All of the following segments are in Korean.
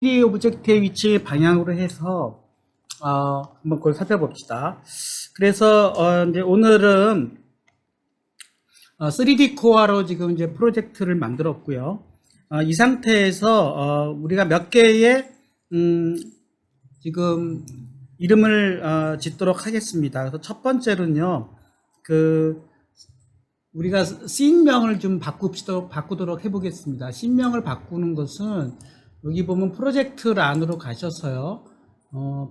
3D 오브젝트의 위치 방향으로 해서 한번 그걸 살펴봅시다. 그래서 이제 오늘은 3D 코어로 지금 이제 프로젝트를 만들었고요. 이 상태에서 우리가 몇 개의 지금 이름을 짓도록 하겠습니다. 그래서 첫 번째로는요, 우리가 씬명을 좀 바꾸도록 해보겠습니다. 씬명을 바꾸는 것은 여기 보면 프로젝트란으로 가셔서요.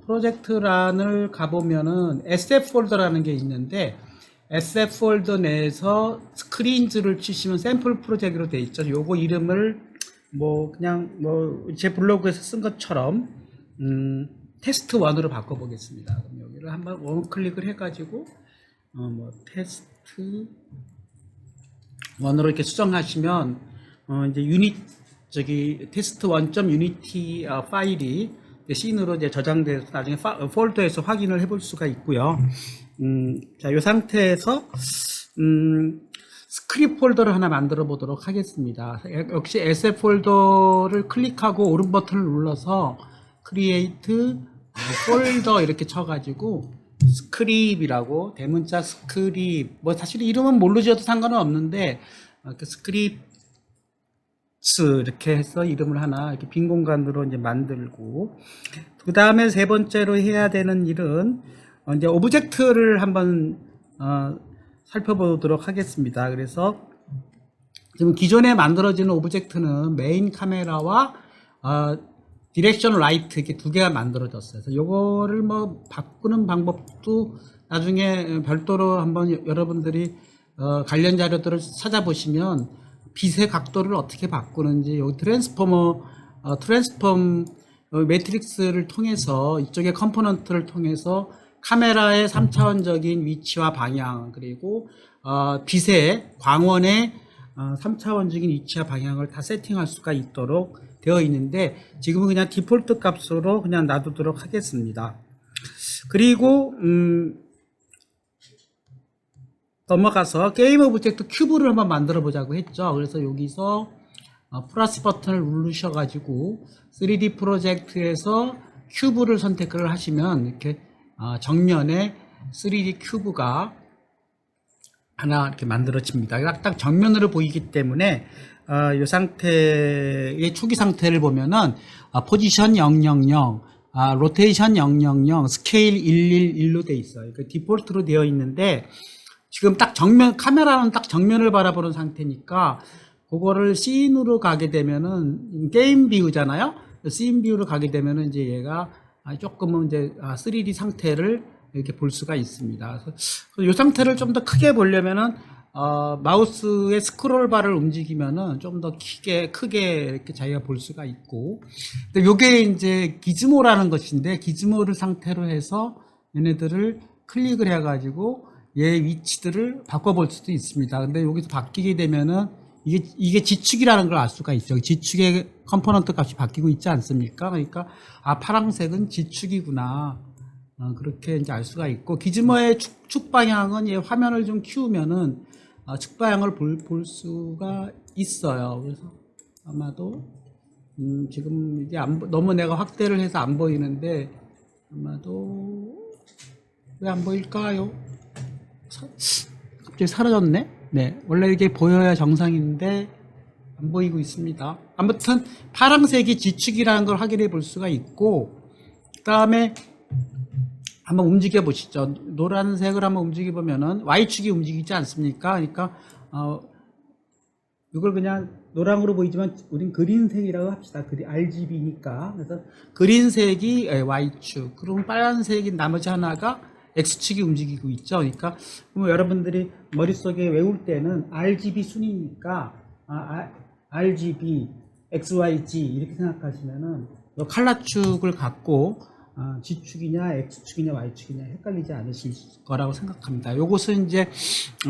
프로젝트란을 가보면은 SF 폴더라는 게 있는데 SF 폴더 내에서 스크린즈를 치시면 샘플 프로젝트로 되어 있죠. 요거 이름을 그냥 제 블로그에서 쓴 것처럼 테스트 1으로 바꿔보겠습니다. 그럼 여기를 한번 원클릭을 해가지고 테스트 1으로 이렇게 수정하시면 이제 테스트 1.unity 파일이 씬으로 이제 저장돼서 나중에 폴더에서 확인을 해볼 수가 있고요. 자, 이 상태에서 스크립트 폴더를 하나 만들어 보도록 하겠습니다. 역시 SF 폴더를 클릭하고 오른 버튼을 눌러서 크리에이트 폴더 이렇게 쳐가지고 스크립이라고 대문자 스크립 사실 이름은 뭘로 지어도 상관은 없는데 스크립트 이렇게 해서 이름을 하나 이렇게 빈 공간으로 이제 만들고, 그 다음에 세 번째로 해야 되는 일은 이제 오브젝트를 한번 살펴보도록 하겠습니다. 그래서 지금 기존에 만들어지는 오브젝트는 메인 카메라와 디렉션 라이트 이렇게 두 개가 만들어졌어요. 그래서 요거를 바꾸는 방법도 나중에 별도로 한번 여러분들이 관련 자료들을 찾아보시면 빛의 각도를 어떻게 바꾸는지, 여기 트랜스폼 매트릭스를 통해서 이쪽의 컴포넌트를 통해서 카메라의 3차원적인 위치와 방향, 그리고 빛의 광원의 3차원적인 위치와 방향을 다 세팅할 수가 있도록 되어 있는데 지금은 그냥 디폴트 값으로 그냥 놔두도록 하겠습니다. 그리고 넘어가서 게임 오브젝트 큐브를 한번 만들어 보자고 했죠. 그래서 여기서 플러스 버튼을 누르셔가지고 3D 프로젝트에서 큐브를 선택을 하시면 이렇게 정면에 3D 큐브가 하나 이렇게 만들어집니다. 딱 정면으로 보이기 때문에 이 상태의 초기 상태를 보면은 포지션 000, 로테이션 000, 스케일 111로 되어 있어요. 디폴트로 되어 있는데 지금 딱 카메라는 딱 정면을 바라보는 상태니까 그거를 씬으로 가게 되면은 게임 뷰잖아요. 씬 뷰로 가게 되면은 이제 얘가 조금은 이제 3D 상태를 이렇게 볼 수가 있습니다. 그래서 이 상태를 좀 더 크게 보려면은 마우스의 스크롤 바를 움직이면은 좀 더 크게 이렇게 자기가 볼 수가 있고, 근데 요게 이제 기즈모라는 것인데 기즈모를 상태로 해서 얘네들을 클릭을 해가지고 얘 위치들을 바꿔볼 수도 있습니다. 근데 여기서 바뀌게 되면은 이게 지축이라는 걸 알 수가 있어요. 지축의 컴포넌트 값이 바뀌고 있지 않습니까? 그러니까 파란색은 지축이구나. 그렇게 이제 알 수가 있고, 기즈모의 축 방향은 얘 화면을 좀 키우면은 축 방향을 볼 수가 있어요. 그래서 아마도 지금 이제 너무 내가 확대를 해서 안 보이는데 아마도 왜 안 보일까요? 갑자기 사라졌네? 네, 원래 이게 보여야 정상인데 안 보이고 있습니다. 아무튼 파란색이 지축이라는 걸 확인해 볼 수가 있고, 그 다음에 한번 움직여 보시죠. 노란색을 한번 움직여 보면은 Y축이 움직이지 않습니까? 그러니까 이걸 그냥 노랑으로 보이지만 우린 그린색이라고 합시다. RGB니까. 그래서 그린색이 Y축, 그럼 빨간색이 나머지 하나가 X축이 움직이고 있죠. 그러니까 여러분들이 머릿속에 외울 때는 RGB 순이니까 RGB, XYG 이렇게 생각하시면은 칼라축을 갖고 G축이냐 X축이냐 Y축이냐 헷갈리지 않으실 거라고 생각합니다. 요것은 이제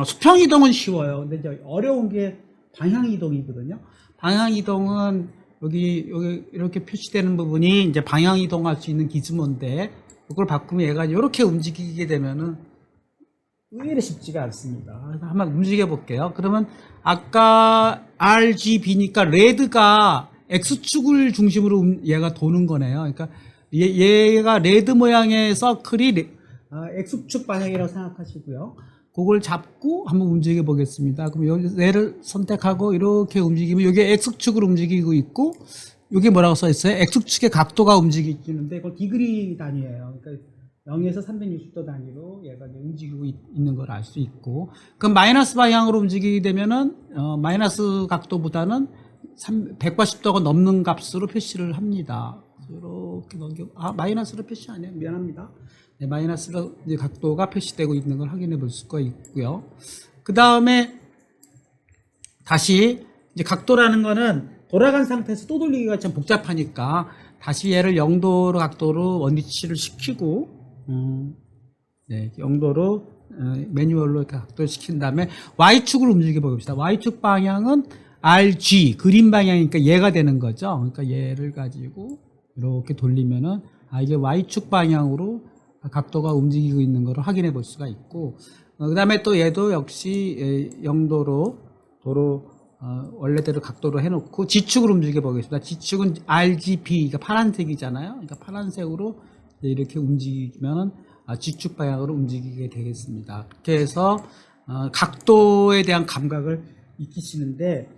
수평 이동은 쉬워요. 근데 이제 어려운 게 방향 이동이거든요. 방향 이동은 여기 이렇게 표시되는 부분이 이제 방향 이동할 수 있는 기즈모인데, 이걸 바꾸면 얘가 이렇게 움직이게 되면은 의외로 쉽지가 않습니다. 그래서 한번 움직여 볼게요. 그러면 아까 RGB니까 레드가 X축을 중심으로 얘가 도는 거네요. 그러니까 얘가 레드 모양의 서클이 X축 방향이라고 생각하시고요. 그걸 잡고 한번 움직여 보겠습니다. 그럼 얘를 선택하고 이렇게 움직이면 이게 X축으로 움직이고 있고, 이게 뭐라고 써 있어요? X축의 각도가 움직이는데 이걸 디그리 단위예요. 그러니까 0에서 360도 단위로 얘가 움직이고 있는 걸 알 수 있고, 그럼 마이너스 방향으로 움직이게 되면은 마이너스 각도보다는 180도가 넘는 값으로 표시를 합니다. 이렇게 마이너스로 표시 안 해요. 미안합니다. 네, 마이너스로 이제 각도가 표시되고 있는 걸 확인해 볼 수가 있고요. 그 다음에 다시 이제 각도라는 거는 돌아간 상태에서 또 돌리기가 참 복잡하니까 다시 얘를 0도로 각도로 원위치를 시키고, 네, 0도로 매뉴얼로 각도를 시킨 다음에 Y축을 움직여 보겠습니다. Y축 방향은 RG, 그림 방향이니까 얘가 되는 거죠. 그러니까 얘를 가지고 이렇게 돌리면은 이게 Y축 방향으로 각도가 움직이고 있는 것을 확인해 볼 수가 있고, 그 다음에 또 얘도 역시 0도로 원래대로 각도로 해놓고 G축을 움직여 보겠습니다. G축은 RGB, 그러니까 파란색이잖아요. 그러니까 파란색으로 이렇게 움직이면은 G축 방향으로 움직이게 되겠습니다. 그렇게 해서 각도에 대한 감각을 익히시는데,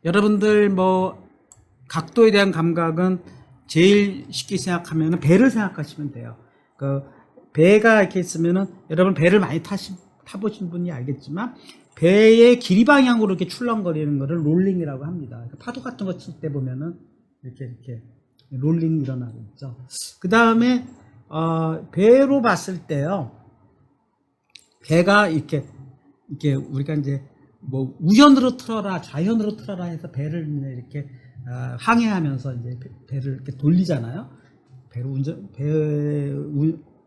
여러분들 뭐 각도에 대한 감각은 제일 쉽게 생각하면은 배를 생각하시면 돼요. 그 배가 이렇게 있으면은, 여러분 배를 많이 타보신 분이 알겠지만 배의 길이 방향으로 이렇게 출렁거리는 거를 롤링이라고 합니다. 파도 같은 거 칠 때 보면은 이렇게 롤링이 일어나고 있죠. 그 다음에 배로 봤을 때요, 배가 이렇게 우리가 이제 뭐 우현으로 틀어라 좌현으로 틀어라 해서 배를 이렇게 항해하면서 이제 배를 이렇게 돌리잖아요.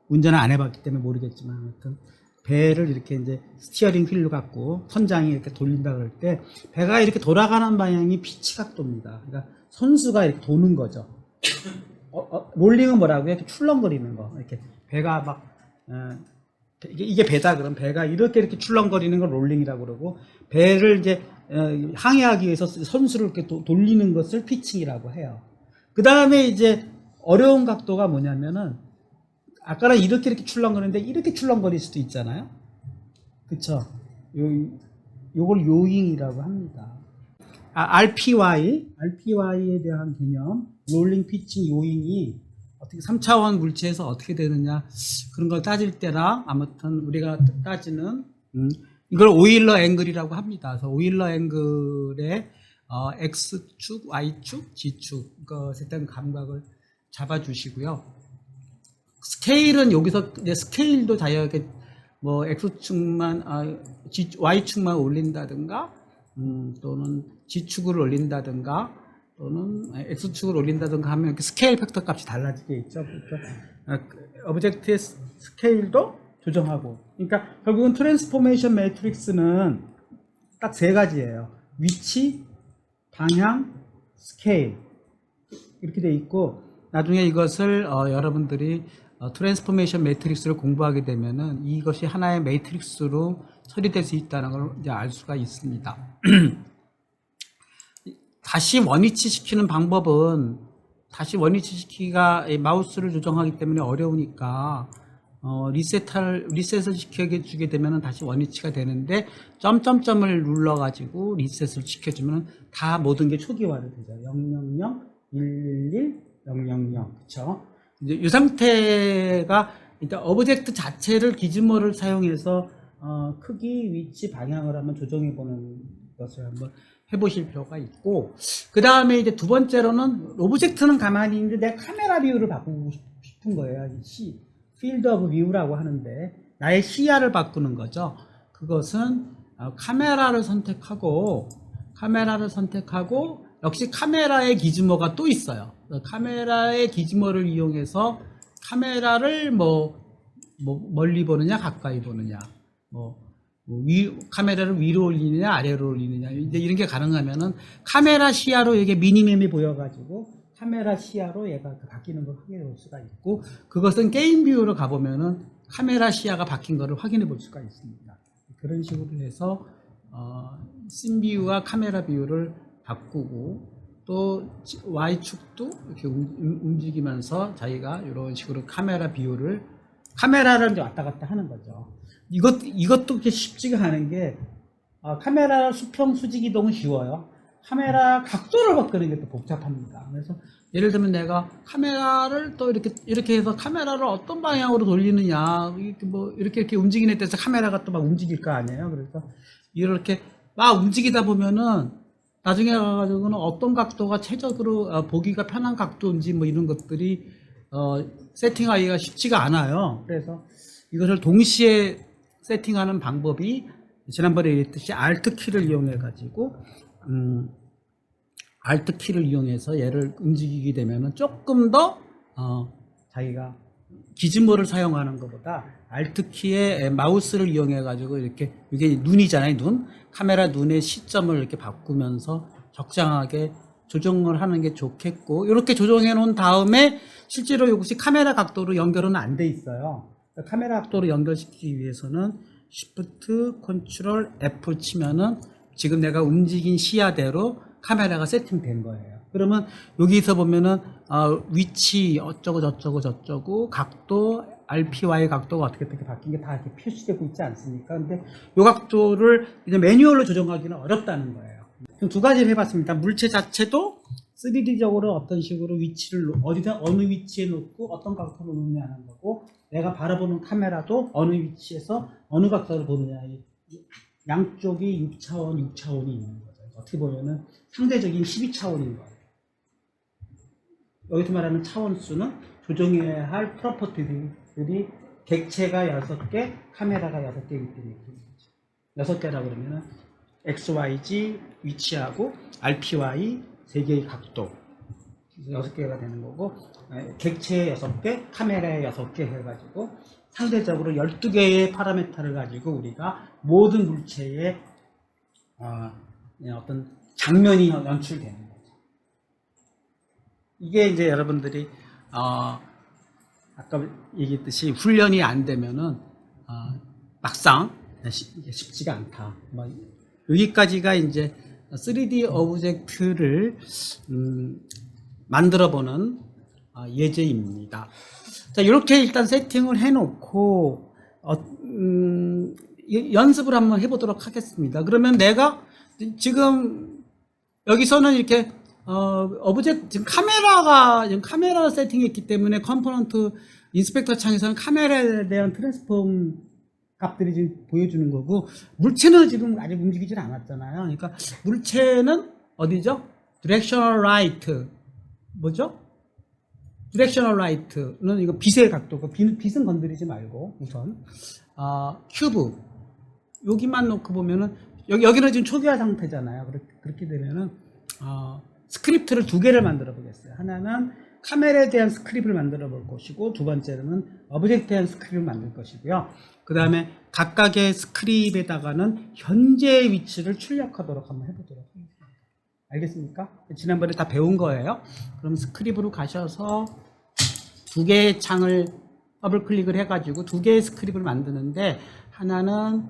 운전을 안 해봤기 때문에 모르겠지만, 아무튼 배를 이렇게 이제 스티어링 휠로 갖고 선장이 이렇게 돌린다 그럴 때 배가 이렇게 돌아가는 방향이 피치 각도입니다. 그러니까 선수가 이렇게 도는 거죠. 롤링은 뭐라고요? 이렇게 출렁거리는 거. 이렇게 배가 막 이게 배다 그럼 배가 이렇게 출렁거리는 걸 롤링이라고 그러고, 배를 이제 항해하기 위해서 선수를 이렇게 돌리는 것을 피칭이라고 해요. 그 다음에 이제 어려운 각도가 뭐냐면은, 아까는 이렇게 출렁거리는데 이렇게 출렁거릴 수도 있잖아요. 그쵸? 요걸 요잉이라고 합니다. RPY에 대한 개념, 롤링 피칭 요잉이 어떻게 3차원 물체에서 어떻게 되느냐, 그런 걸 따질 때나, 아무튼 우리가 따지는 이걸 오일러 앵글이라고 합니다. 그래서 오일러 앵글의 X축, Y축, G축 것에 대한 감각을 잡아주시고요. 스케일은 여기서 이제 스케일도 자유하게 뭐 X축만 Y축만 올린다든가, 또는 G축을 올린다든가, 또는 X축을 올린다든가 하면 이렇게 스케일 팩터 값이 달라지게 있죠. 그러니까 오브젝트의 스케일도 조정하고. 그러니까 결국은 트랜스포메이션 매트릭스는 딱 세 가지예요. 위치, 방향, 스케일, 이렇게 돼 있고, 나중에 이것을 여러분들이 트랜스포메이션 매트릭스를 공부하게 되면은 이것이 하나의 매트릭스로 처리될 수 있다는 걸 이제 알 수가 있습니다. 다시 원위치 시키는 방법은, 다시 원위치 시키기가 마우스를 조정하기 때문에 어려우니까 리셋을 시켜주게 되면 다시 원위치가 되는데, 점점점을 눌러가지고 리셋을 시켜주면 다 모든 게 초기화를 되죠. 000, 111, 000, 그쵸? 이제 이 상태가 일단 오브젝트 자체를 기즈모를 사용해서 크기, 위치, 방향을 한번 조정해 보는 것을 한번 해보실 필요가 있고, 그 다음에 이제 두 번째로는 오브젝트는 가만히 있는데 내가 카메라 뷰를 바꾸고 싶은 거예요. 필드 오브 뷰라고 하는데 나의 시야를 바꾸는 거죠. 그것은 카메라를 선택하고 역시 카메라의 기즈모가 또 있어요. 카메라의 기즈모를 이용해서 카메라를 멀리 보느냐 가까이 보느냐, 카메라를 위로 올리느냐 아래로 올리느냐, 이제 이런 게 가능하면은 카메라 시야로 이게 미니맵이 보여가지고 카메라 시야로 얘가 바뀌는 걸 확인해 볼 수가 있고, 그것은 게임 뷰로 가보면은 카메라 시야가 바뀐 것을 확인해 볼 수가 있습니다. 그런 식으로 해서 씬 뷰와 카메라 뷰를 바꾸고, 또 Y축도 이렇게 움직이면서 자기가 이런 식으로 카메라 비율을, 카메라를 이제 왔다 갔다 하는 거죠. 이것도 그렇게 쉽지가 않은 게, 카메라 수평 수직 이동은 쉬워요. 카메라 각도를 바꾸는 게 또 복잡합니다. 그래서 예를 들면 내가 카메라를 또 이렇게 해서 카메라를 어떤 방향으로 돌리느냐, 이렇게 움직이는 데서 카메라가 또 막 움직일 거 아니에요. 그래서 이렇게 막 움직이다 보면은 나중에 가가지고는 어떤 각도가 최적으로 보기가 편한 각도인지 뭐 이런 것들이 세팅하기가 쉽지가 않아요. 그래서 이것을 동시에 세팅하는 방법이 지난번에 얘기했듯이 Alt 키를 이용해 가지고 Alt 키를 이용해서 얘를 움직이게 되면은 조금 더 자기가 기즈모를 사용하는 것보다 Alt 키에 마우스를 이용해 가지고 이렇게, 이게 눈이잖아요. 카메라 눈의 시점을 이렇게 바꾸면서 적당하게 조정을 하는 게 좋겠고, 이렇게 조정해 놓은 다음에 실제로 이것이 카메라 각도로 연결은 안 돼 있어요. 카메라 각도로 연결시키기 위해서는 Shift, Ctrl, F 치면은 지금 내가 움직인 시야대로 카메라가 세팅된 거예요. 그러면 여기서 보면은 위치 어쩌고 저쩌고 각도, RPY 각도가 어떻게 바뀐 게 다 이렇게 표시되고 있지 않습니까? 근데 이 각도를 이제 매뉴얼로 조정하기는 어렵다는 거예요. 그럼 두 가지를 해봤습니다. 물체 자체도 3D적으로 어떤 식으로 위치를 어느 위치에 놓고 어떤 각도로 놓느냐는 거고, 내가 바라보는 카메라도 어느 위치에서 어느 각도를 보느냐, 양쪽이 6차원이 있는 거죠. 어떻게 보면은 상대적인 12차원인 거예요. 여기서 말하는 차원 수는 조정해야 할 프로퍼티들이 객체가 6개, 카메라가 6개이기 때문에 그렇죠. 6개라 그러면은 XYZ 위치하고 RPY 3개의 각도 6개가 되는 거고, 객체 6개, 카메라에 6개 해가지고 상대적으로 12개의 파라미터를 가지고 우리가 모든 물체의 어떤 장면이 연출되는 거죠. 이게 이제 여러분들이 아까 얘기했듯이 훈련이 안 되면은 막상 쉽지가 않다. 여기까지가 이제 3D 오브젝트를 만들어보는 예제입니다. 자, 이렇게 일단 세팅을 해놓고 연습을 한번 해보도록 하겠습니다. 그러면 내가 지금 여기서는 이렇게 지금 카메라 세팅했기 때문에 컴포넌트 인스펙터 창에서는 카메라에 대한 트랜스폼 값들이 지금 보여주는 거고, 물체는 지금 아직 움직이질 않았잖아요. 그러니까 물체는 어디죠? 디렉셔널 라이트. 뭐죠? 디렉셔널 라이트는 이거 빛의 각도고, 빛은 건드리지 말고 우선 큐브 여기만 놓고 보면은 여기는 지금 초기화 상태잖아요. 그렇게 되면은 스크립트를 2개를 만들어 보겠어요. 하나는 카메라에 대한 스크립트를 만들어 볼 것이고, 두 번째로는 오브젝트에 대한 스크립트를 만들 것이고요. 그 다음에 각각의 스크립트에다가는 현재 위치를 출력하도록 한번 해보도록 하겠습니다. 알겠습니까? 지난번에 다 배운 거예요. 그럼 스크립트로 가셔서 2개의 창을 더블 클릭을 해가지고 2개의 스크립트를 만드는데, 하나는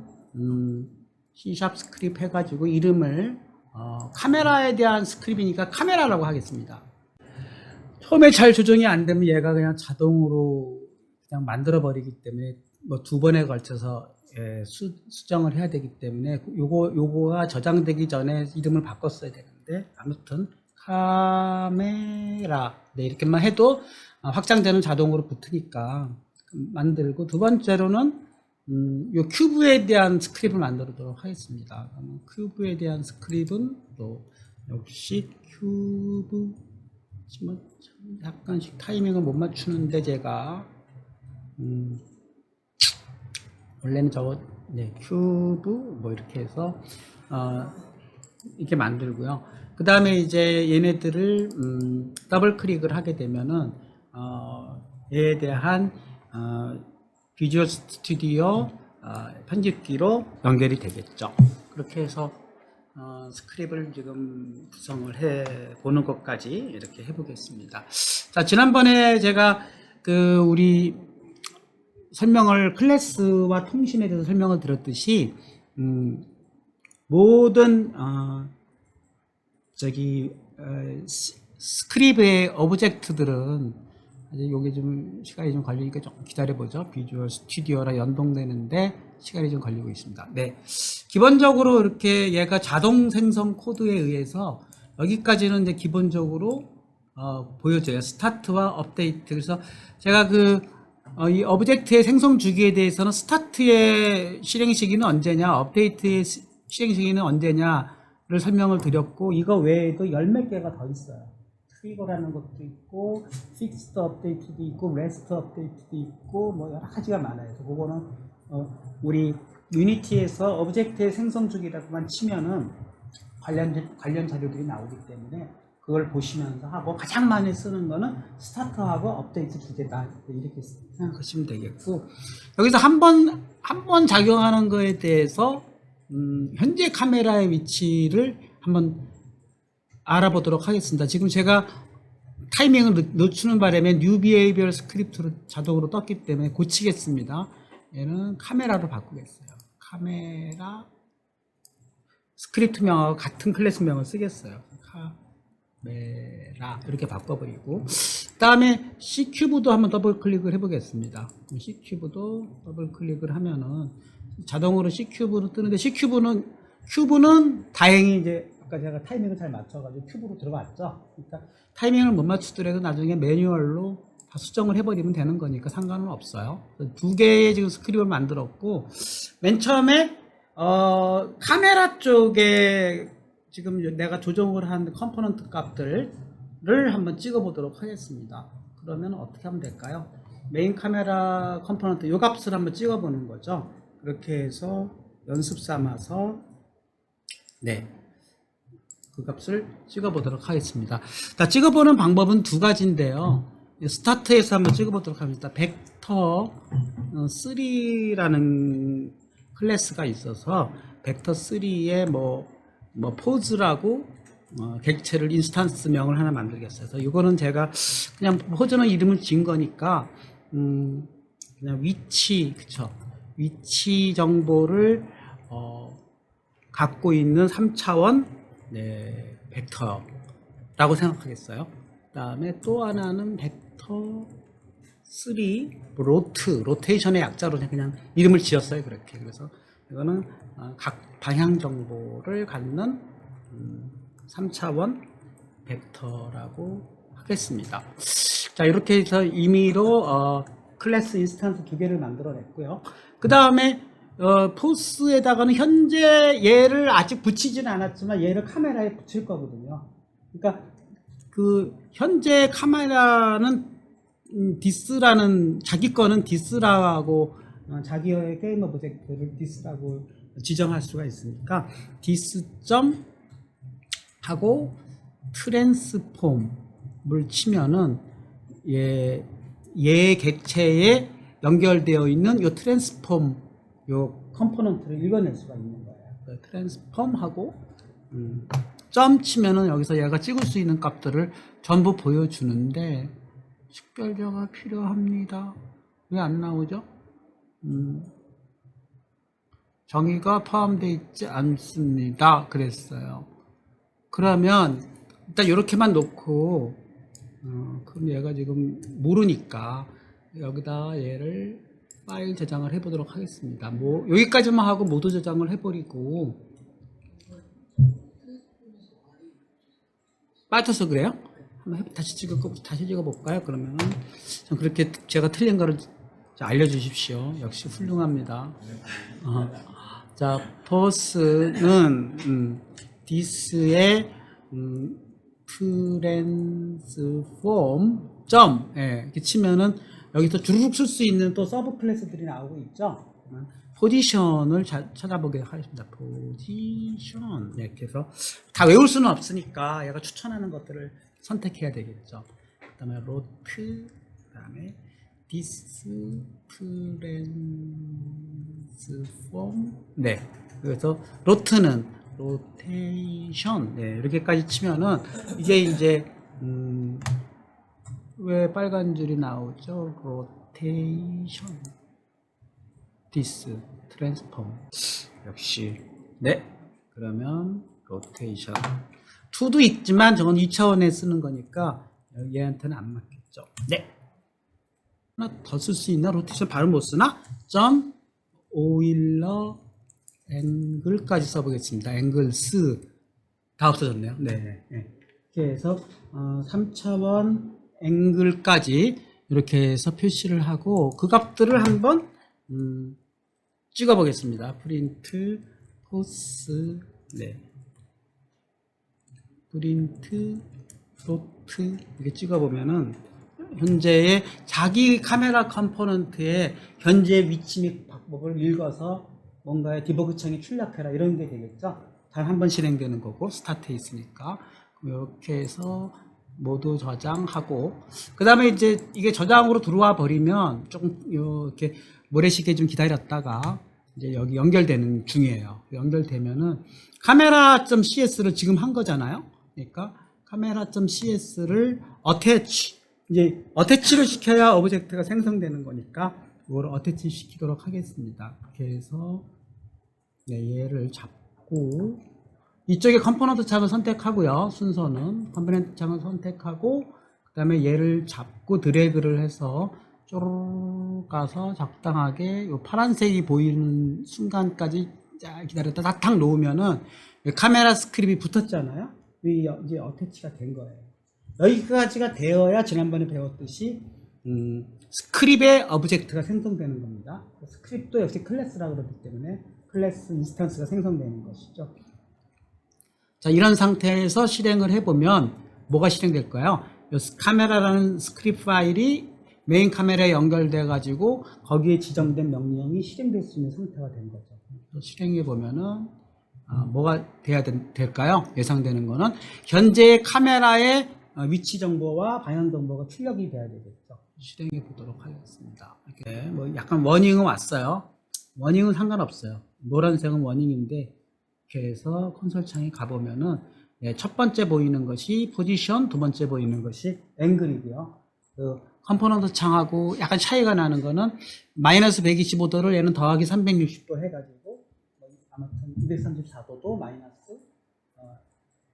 C# 스크립트 해가지고 이름을 카메라에 대한 스크립트니까 카메라라고 하겠습니다. 처음에 잘 조정이 안 되면 얘가 그냥 자동으로 그냥 만들어 버리기 때문에 뭐 2번에 걸쳐서 수정을 해야 되기 때문에 요거가 저장되기 전에 이름을 바꿨어야 되는데, 아무튼 카메라 이렇게만 해도 확장되는 자동으로 붙으니까 만들고, 두 번째로는 요 큐브에 대한 스크립트를 만들도록 하겠습니다. 그러면 큐브에 대한 스크립트는 또 역시 큐브, 약간씩 타이밍을 못 맞추는데 제가 원래는 큐브 뭐 이렇게 해서 이렇게 만들고요. 그 다음에 이제 얘네들을 더블 클릭을 하게 되면은 얘에 대한 비주얼 스튜디오 편집기로 연결이 되겠죠. 그렇게 해서 스크립트를 지금 구성을 해 보는 것까지 이렇게 해 보겠습니다. 자, 지난번에 제가 우리 설명을, 클래스와 통신에 대해서 설명을 드렸듯이 모든 스크립의 오브젝트들은 아직 여기 좀 시간이 좀 걸리니까 좀 기다려보죠. 비주얼 스튜디오랑 연동되는데 시간이 좀 걸리고 있습니다. 네. 기본적으로 이렇게 얘가 자동 생성 코드에 의해서 여기까지는 이제 기본적으로 보여줘요. 스타트와 업데이트. 그래서 제가 이 오브젝트의 생성 주기에 대해서는 스타트의 실행 시기는 언제냐, 업데이트의 실행 시기는 언제냐를 설명을 드렸고, 이거 외에도 열 몇 개가 더 있어요. 트리거라는 것도 있고, 픽스드 업데이트도 있고, 레스트 업데이트도 있고, 뭐 여러 가지가 많아요. 그래서 그거는 우리 유니티에서 오브젝트의 생성 주기라고만 치면은 관련 자료들이 나오기 때문에 그걸 보시면서 하고, 가장 많이 쓰는 거는 스타트하고 업데이트 두 개다, 이렇게 생각하시면 되겠고, 여기서 한 번 작용하는 거에 대해서 현재 카메라의 위치를 한번 알아보도록 하겠습니다. 지금 제가 타이밍을 늦추는 바람에 new behavior 스크립트로 자동으로 떴기 때문에 고치겠습니다. 얘는 카메라로 바꾸겠어요. 카메라 스크립트 명하고 같은 클래스 명을 쓰겠어요. 카메라 이렇게 바꿔버리고, 그 다음에 C큐브도 한번 더블 클릭을 해보겠습니다. C큐브도 더블 클릭을 하면은 자동으로 C큐브로 뜨는데, 큐브는 다행히 이제 아까 제가 타이밍을 잘 맞춰가지고 큐브로 들어갔죠. 그러니까 타이밍을 못 맞추더라도 나중에 매뉴얼로 다 수정을 해버리면 되는 거니까 상관은 없어요. 두 개의 지금 스크립트를 만들었고, 맨 처음에 카메라 쪽에 지금 내가 조정을 한 컴포넌트 값들을 한번 찍어 보도록 하겠습니다. 그러면 어떻게 하면 될까요? 메인 카메라 컴포넌트 요 값을 한번 찍어 보는 거죠. 그렇게 해서 연습 삼아서 그 값을 찍어 보도록 하겠습니다. 자, 찍어 보는 방법은 두 가지인데요. 스타트에서 한번 찍어 보도록 합니다. 벡터 3라는 클래스가 있어서 벡터 3에 뭐 포즈라고 객체를 인스턴스 명을 하나 만들겠어요. 그래서 이거는 제가 그냥 포즈는 이름을 지은 거니까 그냥 위치, 그쵸? 위치 정보를 갖고 있는 3차원 벡터라고 생각하겠어요. 그 다음에 또 하나는 벡터 3 로테이션의 약자로 그냥 이름을 지었어요. 그렇게. 그래서 이거는 각 방향 정보를 갖는 3차원 벡터라고 하겠습니다. 자, 이렇게 해서 임의로 클래스 인스턴스 두 개를 만들어냈고요. 그 다음에 포스에다가는 현재 얘를 아직 붙이지는 않았지만 얘를 카메라에 붙일 거거든요. 그러니까 그 현재 카메라는 디스라는, 자기 거는 디스라고 자기의 게임 오브젝트를 디스라고 지정할 수가 있으니까 디스.점 하고 트랜스폼을 치면은 얘 객체에 연결되어 있는 요 트랜스폼 요 컴포넌트를 읽어낼 수가 있는 거예요. 트랜스폼하고 점 치면은 여기서 얘가 찍을 수 있는 값들을 전부 보여주는데, 식별자가 필요합니다. 왜 안 나오죠? 정의가 포함되어 있지 않습니다. 그랬어요. 그러면 일단 이렇게만 놓고, 그럼 얘가 지금 모르니까 여기다 얘를 파일 저장을 해보도록 하겠습니다. 뭐 여기까지만 하고 모두 저장을 해버리고. 빠져서 그래요? 한번 다시 찍어볼까요? 그러면 그렇게 제가 틀린 거를 알려주십시오. 역시 훌륭합니다. 자, 포스는 디스의 트랜스폼 점 이렇게 치면은 여기서 주르륵 쓸 수 있는 또 서브 클래스들이 나오고 있죠. 포지션을 찾아보도록 하겠습니다. 포지션 이렇게 해서 다 외울 수는 없으니까 얘가 추천하는 것들을 선택해야 되겠죠. 그 다음에 로트, 그 다음에 디스 트랜스폼. 그래서 로트는 로테이션. 이렇게까지 치면은 이게 이제 왜 빨간 줄이 나오죠? 로테이션, 디스, 트랜스폼. 역시. 그러면 로테이션. to도 있지만 저건 2차원에 쓰는 거니까 얘한테는 안 맞겠죠. 네. 하나 더 쓸 수 있나? 로테이션 발음 못 쓰나? 점 오일러 앵글까지 써보겠습니다. 앵글스 다 없어졌네요. 네. 네. 이렇게 해서 3차원 앵글까지 이렇게 해서 표시를 하고 그 값들을 한번 찍어 보겠습니다. 프린트 포스 네. 프린트 로트 이렇게 찍어 보면은 현재의 자기 카메라 컴포넌트의 현재 위치 및 방법을 읽어서 뭔가의 디버그 창에 출력해라 이런 게 되겠죠. 단 한 번 실행되는 거고 스타트에 있으니까 이렇게 해서 모두 저장하고 그 다음에 이제 이게 저장으로 들어와 버리면 조금 이렇게 모래시계 좀 기다렸다가 이제 여기 연결되는 중이에요. 연결되면은 카메라.cs를 지금 한 거잖아요. 그러니까 카메라.cs를 attach 이제 어태치를 시켜야 오브젝트가 생성되는 거니까 이걸 어태치 시키도록 하겠습니다. 이렇게 해서 네, 얘를 잡고 이쪽에 컴포넌트 창을 선택하고요. 순서는 컴포넌트 창을 선택하고 그 다음에 얘를 잡고 드래그를 해서 쪼르르 가서 적당하게 요 파란색이 보이는 순간까지 기다렸다 탁 놓으면은 카메라 스크립이 붙었잖아요. 이제 어태치가 된 거예요. 여기까지가 되어야 지난번에 배웠듯이 스크립의 오브젝트가 생성되는 겁니다. 스크립도 역시 클래스라고 그러기 때문에 클래스 인스턴스가 생성되는 것이죠. 자, 이런 상태에서 실행을 해보면 뭐가 실행될까요? 카메라라는 스크립트 파일이 메인 카메라에 연결돼 가지고 거기에 지정된 명령이 실행될 수 있는 상태가 된 거죠. 실행해 보면은 뭐가 돼야 될까요? 예상되는 거는 현재 카메라의 위치 정보와 방향 정보가 출력이 돼야 되겠죠. 실행해 보도록 하겠습니다. 이렇게 뭐 약간 워닝은 왔어요. 워닝은 상관없어요. 노란색은 워닝인데 이렇게 해서 콘솔 창에 가보면은 첫 번째 보이는 것이 포지션, 두 번째 보이는 것이 앵글이고요. 그 컴포넌트 창하고 약간 차이가 나는 거는 마이너스 125도를 얘는 더하기 360도 해가지고 아무튼 234도도 마이너스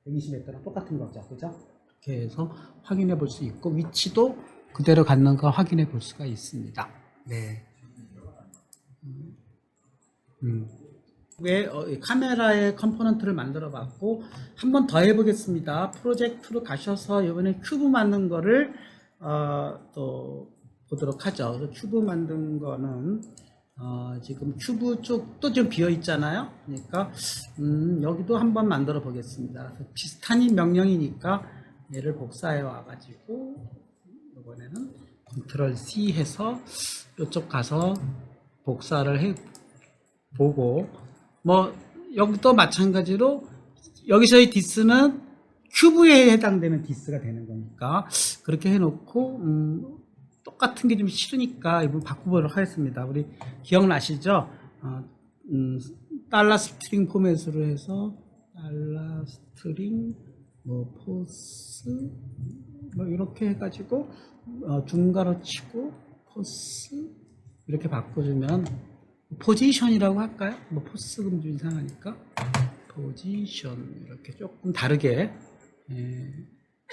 120도랑 똑같은 거죠. 그죠? 이렇게 해서 확인해 볼 수 있고 위치도 그대로 갔는가 확인해 볼 수가 있습니다. 네. 왜 카메라의 컴포넌트를 만들어 봤고 한 번 더 해보겠습니다. 프로젝트로 가셔서 이번에 큐브 만든 거를 또 보도록 하죠. 그래서 큐브 만든 거는 지금 큐브 쪽도 좀 비어 있잖아요. 그러니까 여기도 한번 만들어 보겠습니다. 비슷한 명령이니까 얘를 복사해 와가지고 이번에는 컨트롤 C 해서 이쪽 가서 복사를 해 보고 뭐 여기도 마찬가지로 여기서의 디스는 큐브에 해당되는 디스가 되는 거니까 그렇게 해놓고 똑같은 게 좀 싫으니까 이번 바꿔보도록 하겠습니다. 우리 기억나시죠? 달러 스트링 포맷으로 해서 달러 스트링 뭐 포스 뭐 이렇게 해가지고 중괄호 치고 포스 이렇게 바꿔주면 포지션이라고 할까요? 뭐 포스금 좀 이상하니까 포지션 이렇게 조금 다르게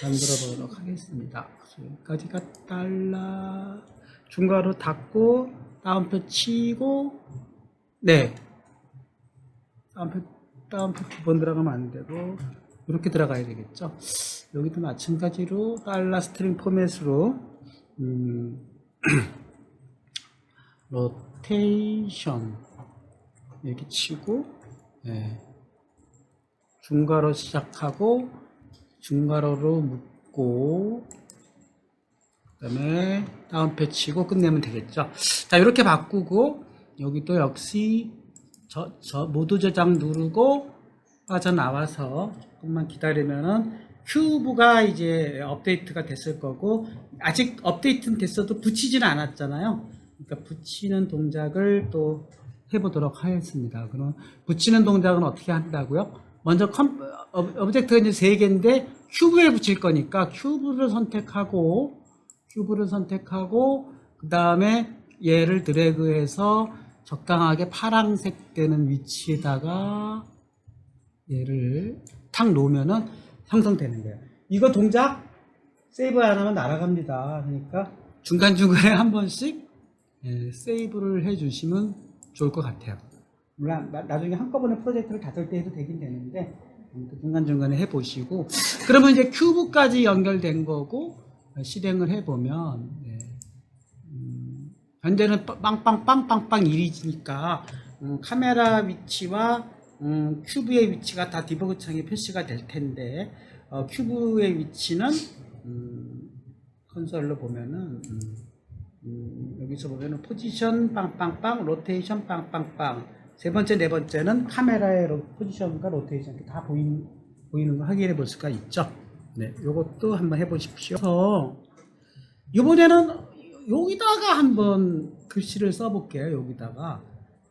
만들어 보도록 하겠습니다. 여기까지가 달러 중괄호 닫고 다운표 치고 네 다운표 두 번 들어가면 안 되고 이렇게 들어가야 되겠죠. 여기도 마찬가지로 달러 스트링 포맷으로 로테이션 이렇게 치고 중괄호 시작하고 중괄호로 묶고 그 다음에 다운표 치고 끝내면 되겠죠. 자 이렇게 바꾸고 여기도 역시 모두 저장 누르고 빠져나와서 조금만 기다리면은 큐브가 이제 업데이트가 됐을 거고 아직 업데이트는 됐어도 붙이지는 않았잖아요. 그러니까 붙이는 동작을 또 해보도록 하겠습니다. 그럼 붙이는 동작은 어떻게 한다고요? 먼저 오브젝트가 이제 3개인데 큐브에 붙일 거니까 큐브를 선택하고 그 다음에 얘를 드래그해서 적당하게 파란색 되는 위치에다가 얘를 탁 놓으면은 형성되는 거예요. 이거 동작 세이브 안 하면 날아갑니다. 그러니까 중간중간에 한 번씩 세이브를 해주시면 좋을 것 같아요. 물론 나중에 한꺼번에 프로젝트를 다 쓸 때 해도 되긴 되는데 중간중간에 해보시고, 그러면 이제 큐브까지 연결된 거고 실행을 해보면 현재는 빵빵빵빵빵 1이니까 카메라 위치와 큐브의 위치가 다 디버그 창에 표시가 될 텐데, 큐브의 위치는 컨솔로 보면은 여기서 보면은 포지션 빵빵빵, 로테이션 빵빵빵, 세 번째, 네 번째는 카메라의 포지션과 로테이션 다 보이는 거 확인해 볼 수가 있죠. 네, 요것도 한번 해보십시오. 그래서 이번에는 여기다가 한번 글씨를 써볼게요. 여기다가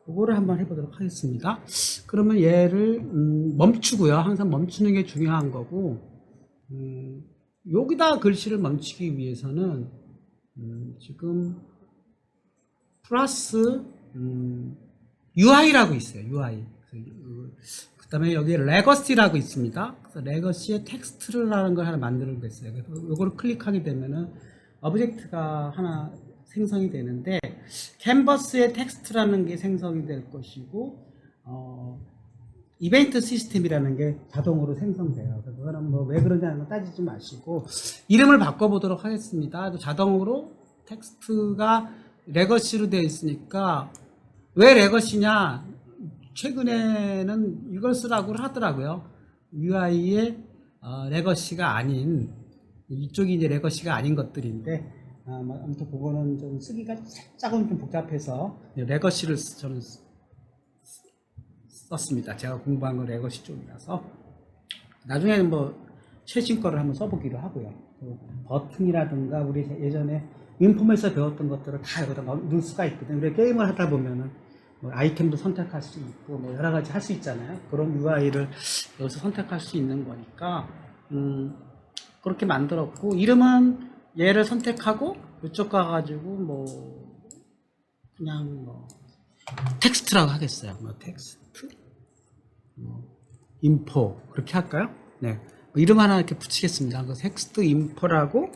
그거를 한번 해보도록 하겠습니다. 그러면 얘를 멈추고요. 항상 멈추는 게 중요한 거고, 여기다 글씨를 멈추기 위해서는 지금 플러스 UI라고 있어요. UI. 그 다음에 여기 레거시라고 있습니다. 그래서 레거시에 텍스트를 하는 걸 하나 만들어냈어요. 그래서 이거를 클릭하게 되면은 오브젝트가 하나 생성이 되는데, 캔버스에 텍스트라는 게 생성이 될 것이고, 이벤트 시스템이라는 게 자동으로 생성돼요. 그래서 그거는 뭐 왜 그런지 따지지 마시고 이름을 바꿔보도록 하겠습니다. 자동으로 텍스트가 레거시로 되어 있으니까, 왜 레거시냐? 최근에는 이걸 쓰라고 하더라고요. UI의 레거시가 아닌, 이쪽이 이제 레거시가 아닌 것들인데, 아무튼 그거는 좀 쓰기가 살짝은 좀 복잡해서 레거시를 저는 썼습니다. 제가 공부한 건 레거시 쪽이라서. 나중에는 뭐 최신 거를 한번 써보기로 하고요. 버튼이라든가 우리 예전에 인폼에서 배웠던 것들을 다 여기다 넣을 수가 있거든요. 우리 게임을 하다 보면은 뭐 아이템도 선택할 수 있고 뭐 여러 가지 할 수 있잖아요. 그런 UI를 여기서 선택할 수 있는 거니까 그렇게 만들었고, 이름은 얘를 선택하고 이쪽 가가지고 뭐 그냥 뭐 텍스트라고 하겠어요. 뭐 텍스트, 뭐 인포 그렇게 할까요? 네, 뭐 이름 하나 이렇게 붙이겠습니다. 그 텍스트 인포라고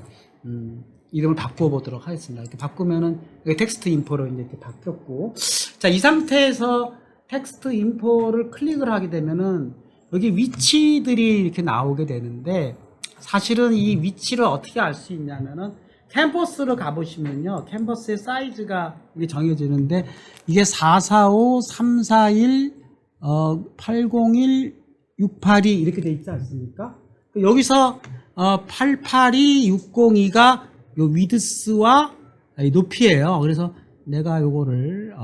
이름을 바꿔보도록 하겠습니다. 이렇게 바꾸면은 텍스트 인포로 이제 이렇게 바뀌었고, 자, 이 상태에서 텍스트 인포를 클릭을 하게 되면은 여기 위치들이 이렇게 나오게 되는데, 사실은 이 위치를 어떻게 알 수 있냐면은 캔버스로 가보시면요, 캔버스의 사이즈가 이게 정해지는데, 이게 445, 341, 801, 682 이렇게 돼 있지 않습니까? 여기서 882, 602가 요 위드스와 높이예요. 그래서 내가 요거를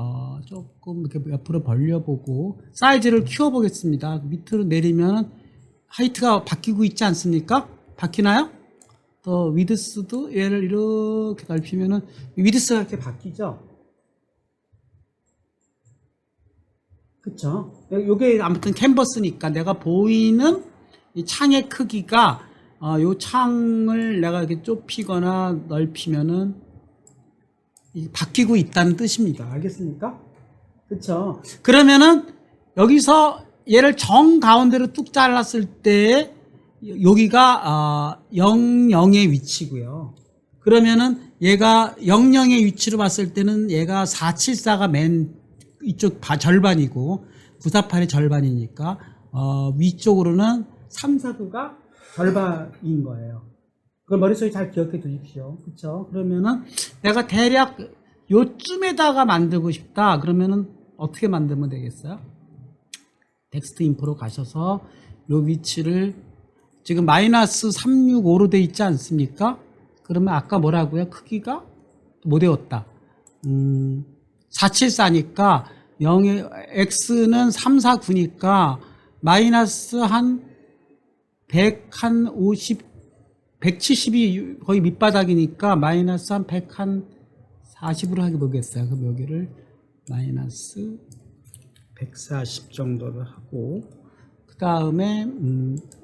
조금 이렇게 옆으로 벌려보고 사이즈를 키워보겠습니다. 밑으로 내리면 하이트가 바뀌고 있지 않습니까? 바뀌나요? 또 위드스도 얘를 이렇게 넓히면은 위드스가 이렇게 바뀌죠. 그쵸? 요게 아무튼 캔버스니까 내가 보이는 이 창의 크기가 요 창을 내가 이렇게 좁히거나 넓히면은 바뀌고 있다는 뜻입니다. 알겠습니까? 그쵸? 그러면은 여기서 얘를 정 가운데로 뚝 잘랐을 때 여기가 00의 위치고요. 그러면은 얘가 00의 위치로 봤을 때는 얘가 474가 맨 이쪽 절반이고 948의 절반이니까 위쪽으로는 349가 절반인 거예요. 그걸 머릿속에 잘 기억해 두십시오. 그쵸? 그러면은 내가 대략 요쯤에다가 만들고 싶다. 그러면은 어떻게 만들면 되겠어요? 텍스트 인포로 가셔서 요 위치를 지금 마이너스 365로 돼 있지 않습니까? 그러면 아까 뭐라고요? 크기가 못 외웠다. 474니까 0의 x는 349니까 마이너스 한 100, 한 50, 170이 거의 밑바닥이니까 마이너스 한 100, 한 40으로 하게 보겠어요. 그럼 여기를 마이너스 140 정도를 하고, 그 다음에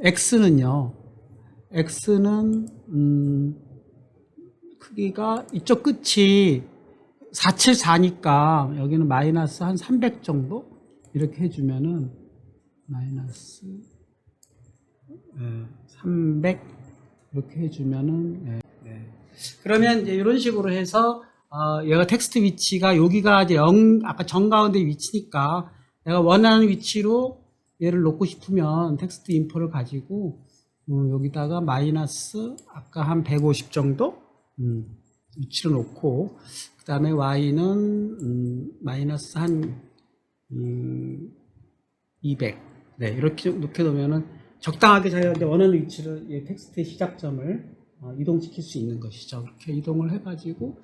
x는요, x는 크기가 이쪽 끝이 474니까 여기는 마이너스 한 300 정도 이렇게 해주면은 마이너스 300 이렇게 해주면은 그러면 이제 이런 식으로 해서 얘가 텍스트 위치가 여기가 이제 아까 정가운데 위치니까 내가 원하는 위치로 얘를 놓고 싶으면 텍스트 인포를 가지고 여기다가 마이너스 아까 한 150 정도 위치를 놓고 그 다음에 y는 마이너스 한 200 이렇게 놓으면은 적당하게 자기가 이제 원하는 위치를 이 텍스트의 시작점을 이동시킬 수 있는 것이죠. 이렇게 이동을 해가지고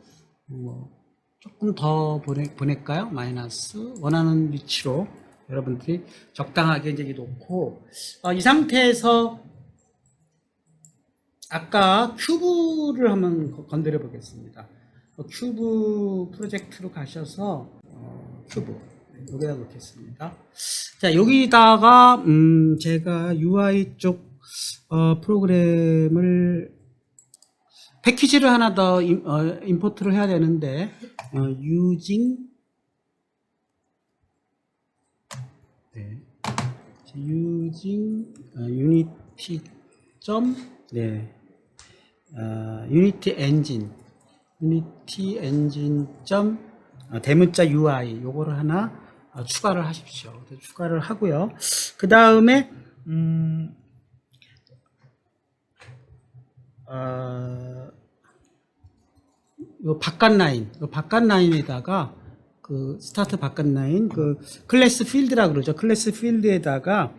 조금 더 보낼까요? 마이너스 원하는 위치로 여러분들이 적당하게 이제 놓고 이 상태에서 아까 큐브를 한번 건드려 보겠습니다. 큐브 프로젝트로 가셔서 큐브 여기다 놓겠습니다. 자, 여기다가 제가 UI 쪽 프로그램을 패키지를 하나 더 임포트를 해야 되는데 using unity unity engine 대문자 UI 요거를 하나 추가를 하십시오. 추가를 하고요. 그 다음에 요 바깥 라인에다가 그 스타트 바깥 라인 그 클래스 필드라 그러죠. 클래스 필드에다가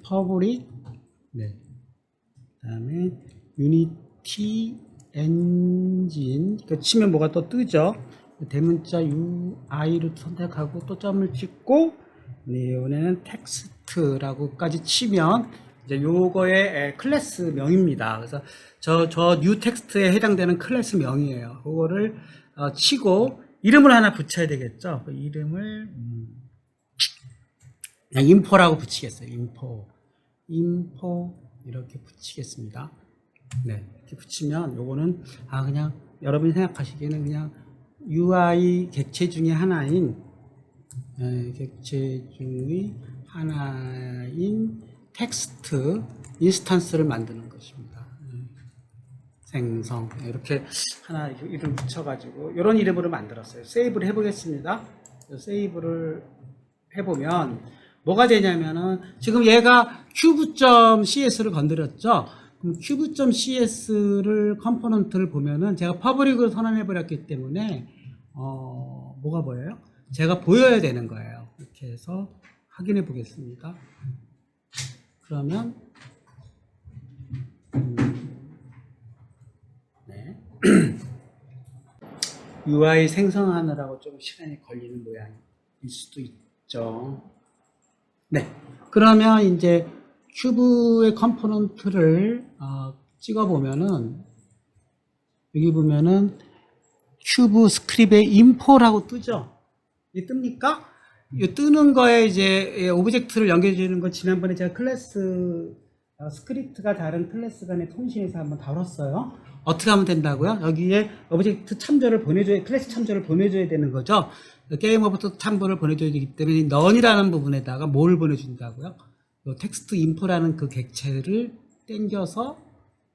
퍼블릭 그다음에 유니티 엔진 그 치면 뭐가 또 뜨죠. 대문자 UI를 선택하고 또 점을 찍고 이번에는 텍스트라고까지 치면 이제 요거의 클래스 명입니다. 그래서 저 뉴 텍스트에 해당되는 클래스 명이에요. 그거를 치고 이름을 하나 붙여야 되겠죠. 그 이름을 그냥 인포라고 붙이겠어요. 인포 이렇게 붙이겠습니다. 이렇게 붙이면 요거는 그냥 여러분이 생각하시기에는 그냥 UI 객체 중에 하나인 텍스트 인스턴스를 만드는 것입니다. 생성 이렇게 하나 이름 붙여가지고 이런 이름으로 만들었어요. 세이브를 해보겠습니다. 세이브를 해보면 뭐가 되냐면은 지금 얘가 cube.cs를 건드렸죠. 그럼 cube.cs를 컴포넌트를 보면은 제가 퍼블릭을 선언해 버렸기 때문에 뭐가 보여요? 제가 보여야 되는 거예요. 이렇게 해서 확인해 보겠습니다. 그러면 UI 생성하느라고 좀 시간이 걸리는 모양일 수도 있죠. 그러면 이제 큐브의 컴포넌트를 찍어 보면은 여기 보면은 큐브 스크립트에 인포라고 뜨죠. 이게 뜹니까? 이 뜨는 거에 이제 오브젝트를 연결해 주는 거 지난번에 제가 클래스 스크립트가 다른 클래스 간의 통신에서 한번 다뤘어요. 어떻게 하면 된다고요? 여기에 오브젝트 참조를 보내줘야, 클래스 참조를 보내줘야 되는 거죠. 게임 오브젝트 참조를 보내줘야 되기 때문에 넌이라는 부분에다가 뭘 보내준다고요? 텍스트 인포라는 그 객체를 땡겨서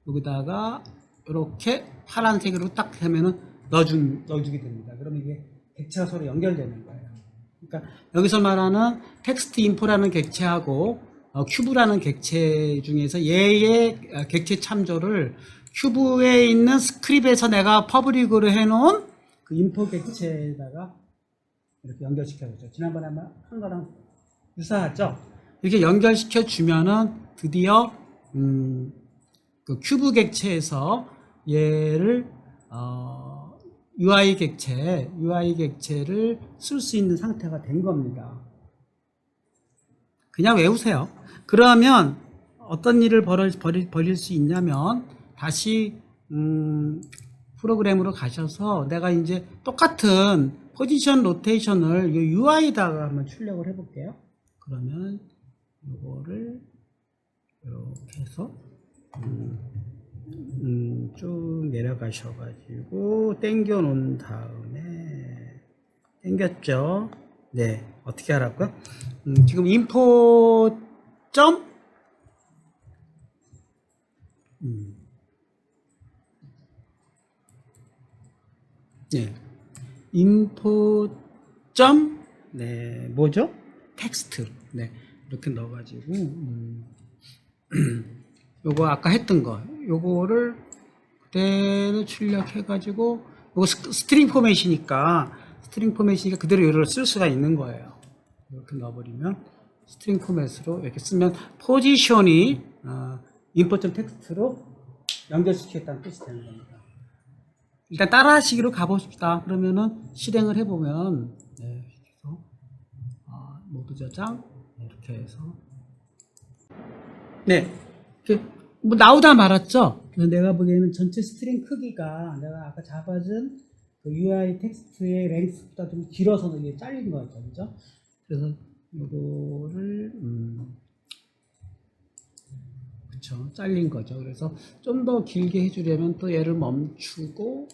여기다가 이렇게 파란색으로 딱 하면은 넣어주게 됩니다. 그러면 이게 객체가 서로 연결되는 거예요. 그러니까 여기서 말하는 텍스트 인포라는 객체하고 큐브라는 객체 중에서 얘의 객체 참조를 큐브에 있는 스크립트에서 내가 퍼블릭으로 해놓은 그 인포 객체에다가 이렇게 연결시켜줬죠. 지난번에 한 거랑 유사하죠? 이렇게 연결시켜 주면은 드디어 그 큐브 객체에서 얘를 UI 객체를 쓸 수 있는 상태가 된 겁니다. 그냥 외우세요. 그러면 어떤 일을 벌일 수 있냐면 다시 프로그램으로 가셔서 내가 이제 똑같은 포지션 로테이션을 UI에다가 한번 출력을 해볼게요. 그러면 이거를 이렇게 해서 쭉 내려가셔가지고 당겨 놓은 다음에 당겼죠. 어떻게 하라고요? 지금 인포 점 네. info 점 네, 뭐죠? 텍스트. 네. 이렇게 넣어 가지고 요거 아까 했던 거. 요거를 그대로 출력해 가지고 요거 스트링 포맷이니까 그대로 요를 쓸 수가 있는 거예요. 이렇게 넣어 버리면 스트링 포맷으로 이렇게 쓰면 포지션이 인포.텍스트로 연결시키겠다는 뜻이 되는 겁니다. 일단 따라하시기로 가봅시다. 그러면은 실행을 해보면 네, 모두 저장 이렇게 해서 네, 뭐 나오다 말았죠. 내가 보기에는 전체 스트링 크기가 내가 아까 잡아준 그 UI 텍스트의 랭스보다 좀 길어서 이게 잘린 거 같죠, 그죠? 그래서 요거를 그쵸, 잘린 거죠. 그래서 좀 더 길게 해주려면 또 얘를 멈추고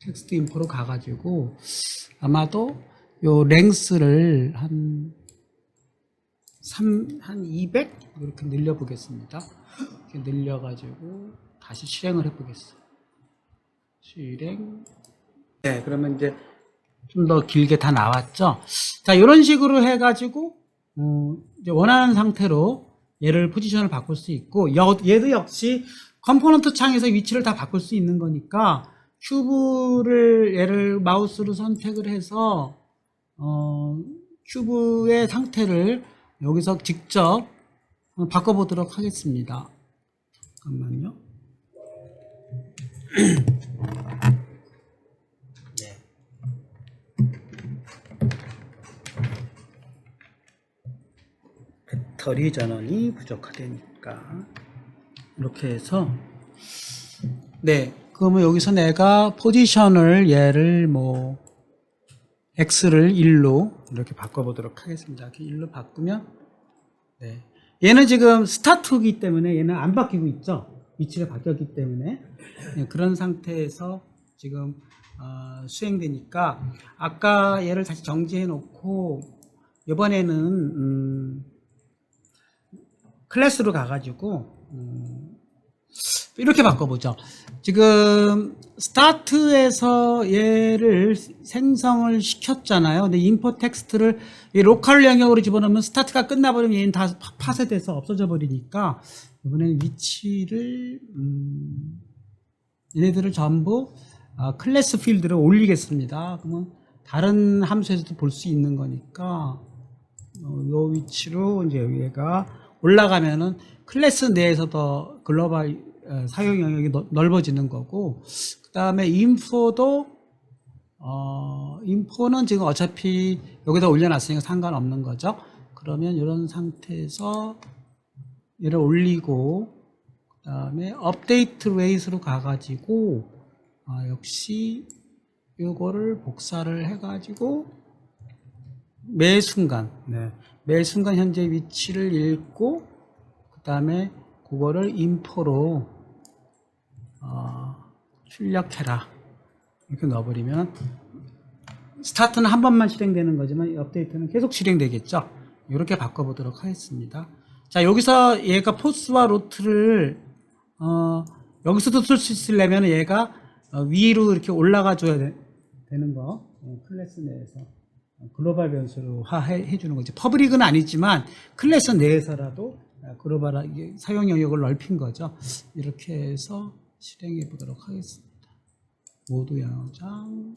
텍스트 인포로 가가지고 아마도 요 랭스를 한 200 이렇게 늘려 보겠습니다. 이렇게 늘려가지고 다시 실행을 해보겠어요. 실행. 네, 그러면 이제 좀 더 길게 다 나왔죠. 자, 이런 식으로 해가지고 이제 원하는 상태로 얘를 포지션을 바꿀 수 있고, 얘도 역시 컴포넌트 창에서 위치를 다 바꿀 수 있는 거니까 큐브를 얘를 마우스로 선택을 해서 큐브의 상태를 여기서 직접 바꿔보도록 하겠습니다. 잠깐만요. 네. 배터리 전원이 부족하다니까 이렇게 해서 네, 그러면 여기서 내가 포지션을 얘를 뭐 X를 1로 이렇게 바꿔보도록 하겠습니다. 이렇게 1로 바꾸면 네, 얘는 지금 스타트이기 때문에 얘는 안 바뀌고 있죠. 위치가 바뀌었기 때문에 네, 그런 상태에서 지금 수행되니까 아까 얘를 다시 정지해 놓고 이번에는 클래스로 가가지고 이렇게 바꿔보죠. 지금 스타트에서 얘를 생성을 시켰잖아요. 근데 인포 텍스트를 이 로컬 영역으로 집어넣으면 스타트가 끝나버리면 얘는 다 파쇄돼서 없어져 버리니까 이번에는 위치를 얘네들을 전부 클래스 필드를 올리겠습니다. 그러면 다른 함수에서도 볼 수 있는 거니까 요 위치로 이제 얘가 올라가면은 클래스 내에서 더 글로벌 사용 영역이 넓어지는 거고, 그 다음에 인포도 인포는 지금 어차피 여기다 올려놨으니까 상관없는 거죠. 그러면 이런 상태에서 얘를 올리고, 그 다음에 업데이트 레이스로 가가지고 역시 이거를 복사를 해가지고 매 순간 현재 위치를 읽고 그 다음에 그거를 인포로 출력해라 이렇게 넣어버리면 스타트는 한 번만 실행되는 거지만 업데이트는 계속 실행되겠죠. 이렇게 바꿔보도록 하겠습니다. 자, 여기서 얘가 포스와 로트를 여기서도 쓸 수 있으려면 얘가 위로 이렇게 올라가 줘야 되는 거, 클래스 내에서 글로벌 변수로 해주는 거지. 퍼블릭은 아니지만 클래스 내에서라도 글로벌 사용 영역을 넓힌 거죠. 이렇게 해서 실행해 보도록 하겠습니다. 모두 영장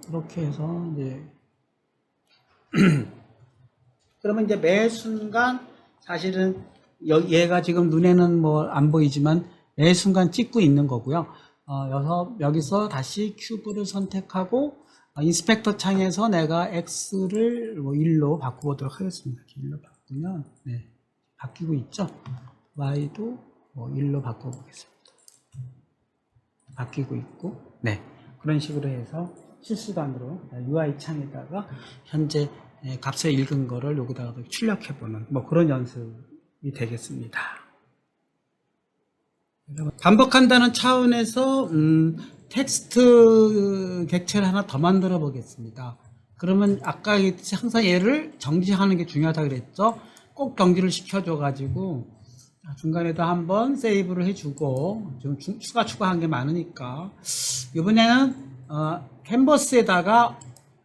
이렇게 해서 이제 그러면 이제 매 순간 사실은 얘가 지금 눈에는 뭐 안 보이지만 매 순간 찍고 있는 거고요. 여기서 다시 큐브를 선택하고 인스펙터 창에서 내가 X를 뭐 1로 바꿔보도록 하겠습니다. 1로 바꾸면 네, 바뀌고 있죠. Y도 뭐 1로 바꿔보겠습니다. 바뀌고 있고 네, 그런 식으로 해서 실시간으로 UI 창에다가 현재 값을 읽은 거를 여기다가 출력해보는 뭐 그런 연습이 되겠습니다. 반복한다는 차원에서 텍스트 객체를 하나 더 만들어 보겠습니다. 그러면 아까 항상 얘를 정지하는 게 중요하다 그랬죠. 꼭 경기를 시켜줘가지고 중간에도 한번 세이브를 해주고 좀 추가한 게 많으니까 이번에는 캔버스에다가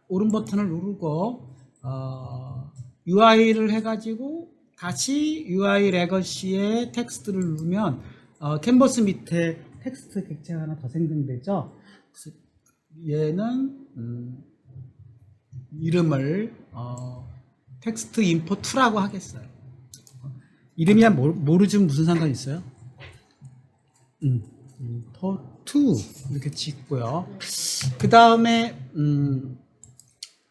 오른 버튼을 누르고 UI를 해가지고 다시 UI 레거시에 텍스트를 누르면 캔버스 밑에 텍스트 객체가 하나 더 생성되죠. 그래서 얘는 이름을 텍스트 인포 2라고 하겠어요. 이름이야 모르지만 무슨 상관이 있어요? 인포 2 이렇게 짓고요. 그 다음에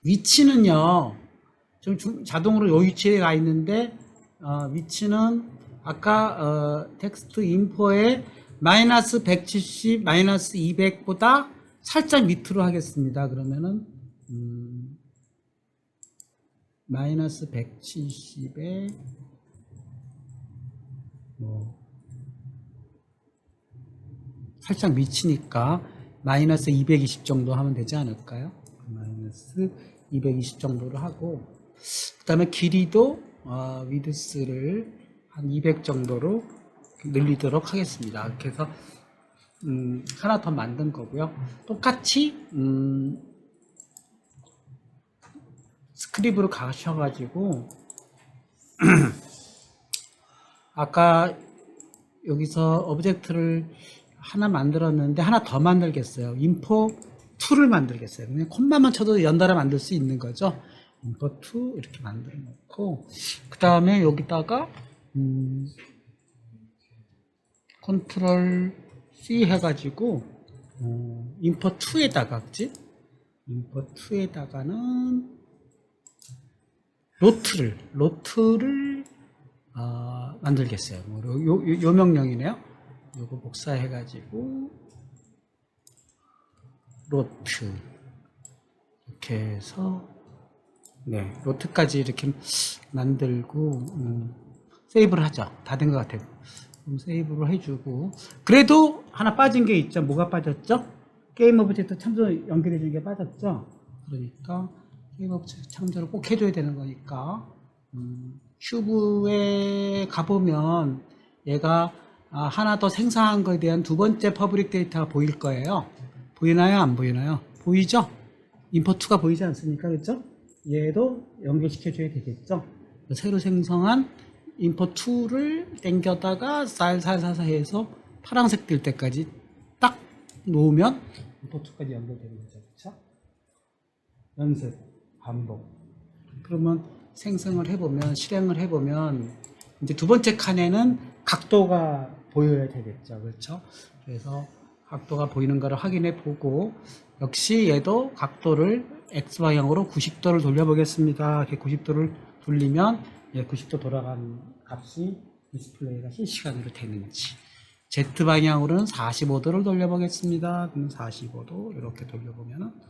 위치는요. 좀 자동으로 요 위치에 가 있는데 위치는 아까 텍스트 인포에 마이너스 170, 마이너스 200보다 살짝 밑으로 하겠습니다. 그러면은 마이너스 170에 살짝 미치니까 마이너스 220 정도 하면 되지 않을까요? 마이너스 220 정도로 하고 그 다음에 길이도 위드스를 한 200 정도로 늘리도록 하겠습니다. 이렇게 해서 하나 더 만든 거고요. 똑같이 스크립으로 가셔가지고 아까 여기서 오브젝트를 하나 만들었는데 하나 더 만들겠어요. 인포 2를 만들겠어요. 그냥 콤마만 쳐도 연달아 만들 수 있는 거죠. 인포 2 이렇게 만들어 놓고 그 다음에 여기다가 컨트롤 C 해가지고 인포 2에다가 그치? 인포 2에다가는 로트를 만들겠어요. 요 명령이네요. 요거 복사해가지고 로트 이렇게 해서 네 로트까지 이렇게 만들고 세이브를 하죠. 다 된 것 같아요. 그럼 세이브를 해주고 그래도 하나 빠진 게 있죠. 뭐가 빠졌죠? 게임 오브젝트 참조 연결해 주는 게 빠졌죠. 그러니까 게임 오브젝트 참조를 꼭 해줘야 되는 거니까 큐브에 가보면 얘가 하나 더 생성한 거에 대한 두 번째 퍼블릭 데이터가 보일 거예요. 보이나요? 안 보이나요? 보이죠? 인포2가 보이지 않습니까? 그렇죠? 얘도 연결시켜줘야 되겠죠? 새로 생성한 인포2를 당겨다가 살살살살 해서 파란색 될 때까지 딱 놓으면 인포2까지 연결되는 거죠. 그렇죠? 연습, 반복. 그러면 생성을 해보면, 실행을 해보면 이제 두 번째 칸에는 각도가 보여야 되겠죠. 그렇죠? 그래서 각도가 보이는 거를 확인해 보고 역시 얘도 각도를 X방향으로 90도를 돌려보겠습니다. 이렇게 90도를 돌리면 90도 돌아간 값이 디스플레이가 실시간으로 되는지 Z방향으로는 45도를 돌려보겠습니다. 그럼 45도 이렇게 돌려보면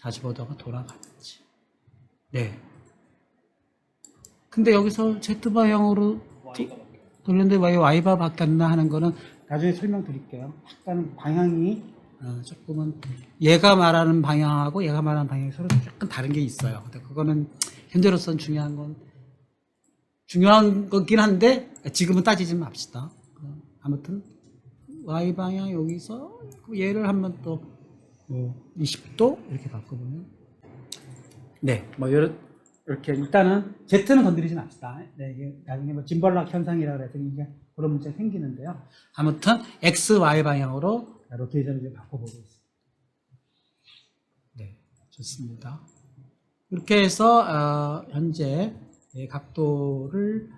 45도가 돌아가는지 네. 근데 여기서 Z방향으로 돌렸는데 왜 Y바 바뀌었나 하는 거는 나중에 설명드릴게요. 약간 방향이 조금은 얘가 말하는 방향하고 얘가 말하는 방향이 서로 약간 다른 게 있어요. 근데 그거는 현재로서는 중요한 거긴 한데 지금은 따지지 맙시다. 아무튼 Y 방향 여기서 얘를 한번 또 20도 이렇게 바꿔보면 네, 뭐 이렇게 일단은 Z는 건드리지 맙시다. 네, 이게 나중에 뭐 짐벌락 현상이라고 해서 이게 그런 문제가 생기는데요. 아무튼 X, Y 방향으로 로테이션을 좀 바꿔보고 있습니다. 네, 좋습니다. 이렇게 해서 현재 각도를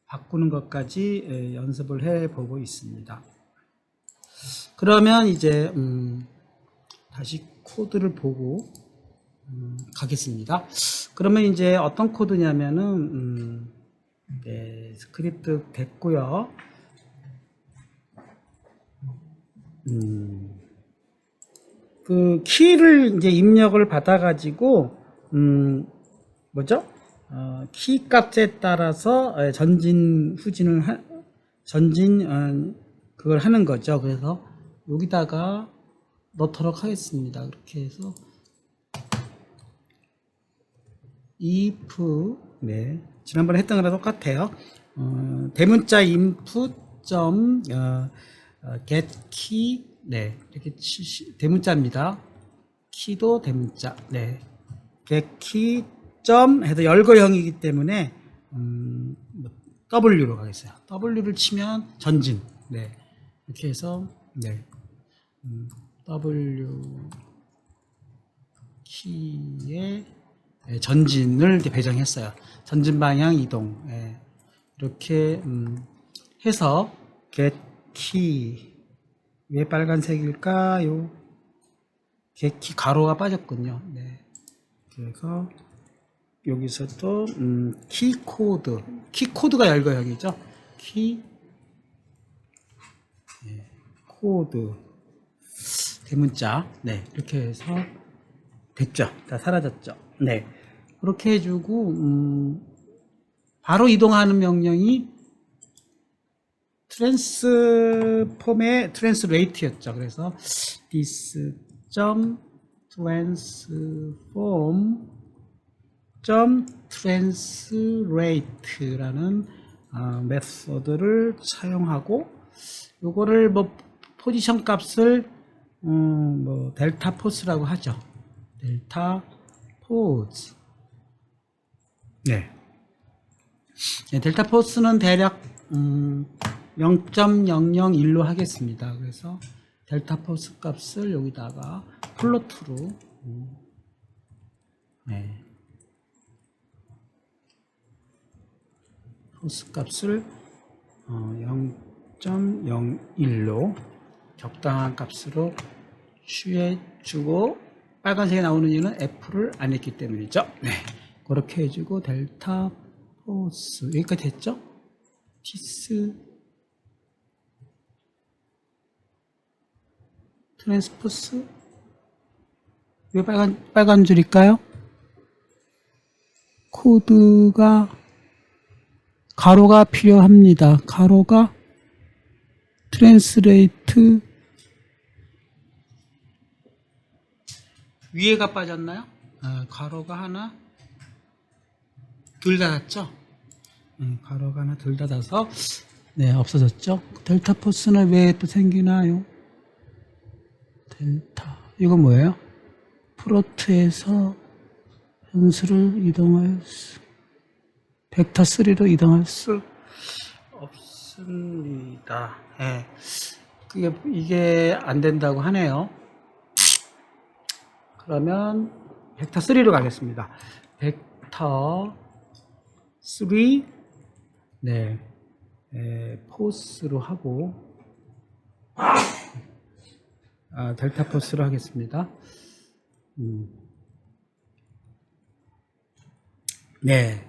바꾸는 것까지 연습을 해보고 있습니다. 그러면 이제 다시 코드를 보고 가겠습니다. 그러면 이제 어떤 코드냐면은 네, 스크립트 됐고요. 그 키를 이제 입력을 받아가지고 뭐죠? 키 값에 따라서 전진 후진을 그걸 하는 거죠. 그래서 여기다가 넣도록 하겠습니다. 그렇게 해서 if 네 지난번에 했던 거랑 똑같아요. 대문자 input 점 get key 네 이렇게 대문자입니다. 키도 대문자 네 get key 점 해서 열거형이기 때문에 W로 가겠어요. W를 치면 전진 네 이렇게 해서 네 W 키의 전진을 이렇게 배정했어요. 전진 방향 이동 이렇게 해서 get key 왜 빨간색일까요? get key 가로가 빠졌군요. 네. 그래서 여기서 또 키 코드가 열거형이죠. 키 코드 대문자 네 이렇게 해서 됐죠. 다 사라졌죠. 네 그렇게 해주고 바로 이동하는 명령이 트랜스폼의 트랜스레이트였죠. 그래서 this transform translate라는 메소드를 사용하고 요거를 뭐 포지션 값을 뭐 델타 포스라고 하죠. 델타 포스 네 델타 포스는 대략 0.001로 하겠습니다. 그래서 델타 포스 값을 여기다가 플로트로 네. 포스 값을 0.01로 적당한 값으로 취해주고 빨간색이 나오는 이유는 F를 안 했기 때문이죠. 네. 그렇게 해주고 델타 포스 여기까지 됐죠? 피스 트랜스포스 왜 빨간 줄일까요? 코드가 가로가 필요합니다. 가로가 트랜스레이트 위에가 빠졌나요? 가로가 하나 덜 닫았죠? 가로가 하나 덜 닫아서 네 없어졌죠? 델타 포스는 왜 또 생기나요? 델타 이건 뭐예요? 프로트에서 변수를 이동할 수 벡터 3로 이동할 수 없습니다. 네. 이게 안 된다고 하네요. 그러면 벡터 3로 가겠습니다. 벡터 3 네, 포스로 하고 델타 포스로 하겠습니다. 네.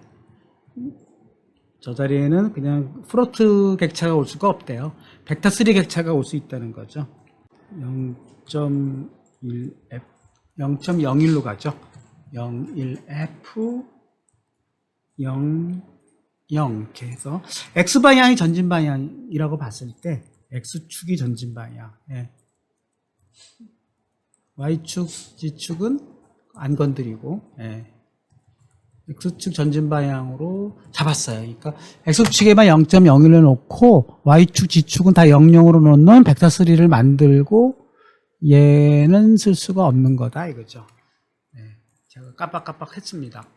저 자리에는 그냥 프로트 객차가 올 수가 없대요. 벡터 3 객차가 올 수 있다는 거죠. 0.01로 가죠. 01F 0 이렇게 해서 X방향이 전진 방향이라고 봤을 때 X축이 전진 방향 Y축, Z축은 안 건드리고 X축 전진 방향으로 잡았어요. 그러니까 X축에만 0.01을 놓고 Y축, Z축은 다 00으로 놓는 벡터 3를 만들고 얘는 쓸 수가 없는 거다 이거죠. 제가 깜빡깜빡 했습니다.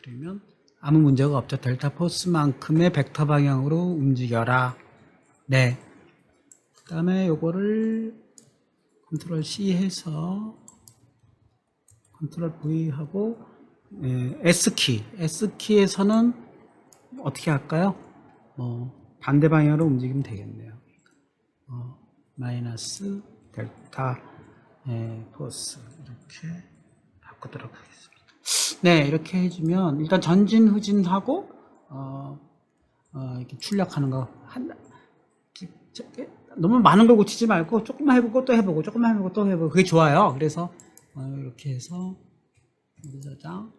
그러면 아무 문제가 없죠. 델타 포스만큼의 벡터 방향으로 움직여라. 네. 그 다음에 요거를 컨트롤 C 해서 컨트롤 V 하고 S키에서는 어떻게 할까요? 반대 방향으로 움직이면 되겠네요. 마이너스 델타 포스 이렇게 바꾸도록 하겠습니다. 네, 이렇게 해주면 일단 전진 후진하고 이렇게 출력하는 거 너무 많은 걸 고치지 말고 조금만 해보고 또 해보고 조금만 해보고 또 해보고 그게 좋아요. 그래서 이렇게 해서 저장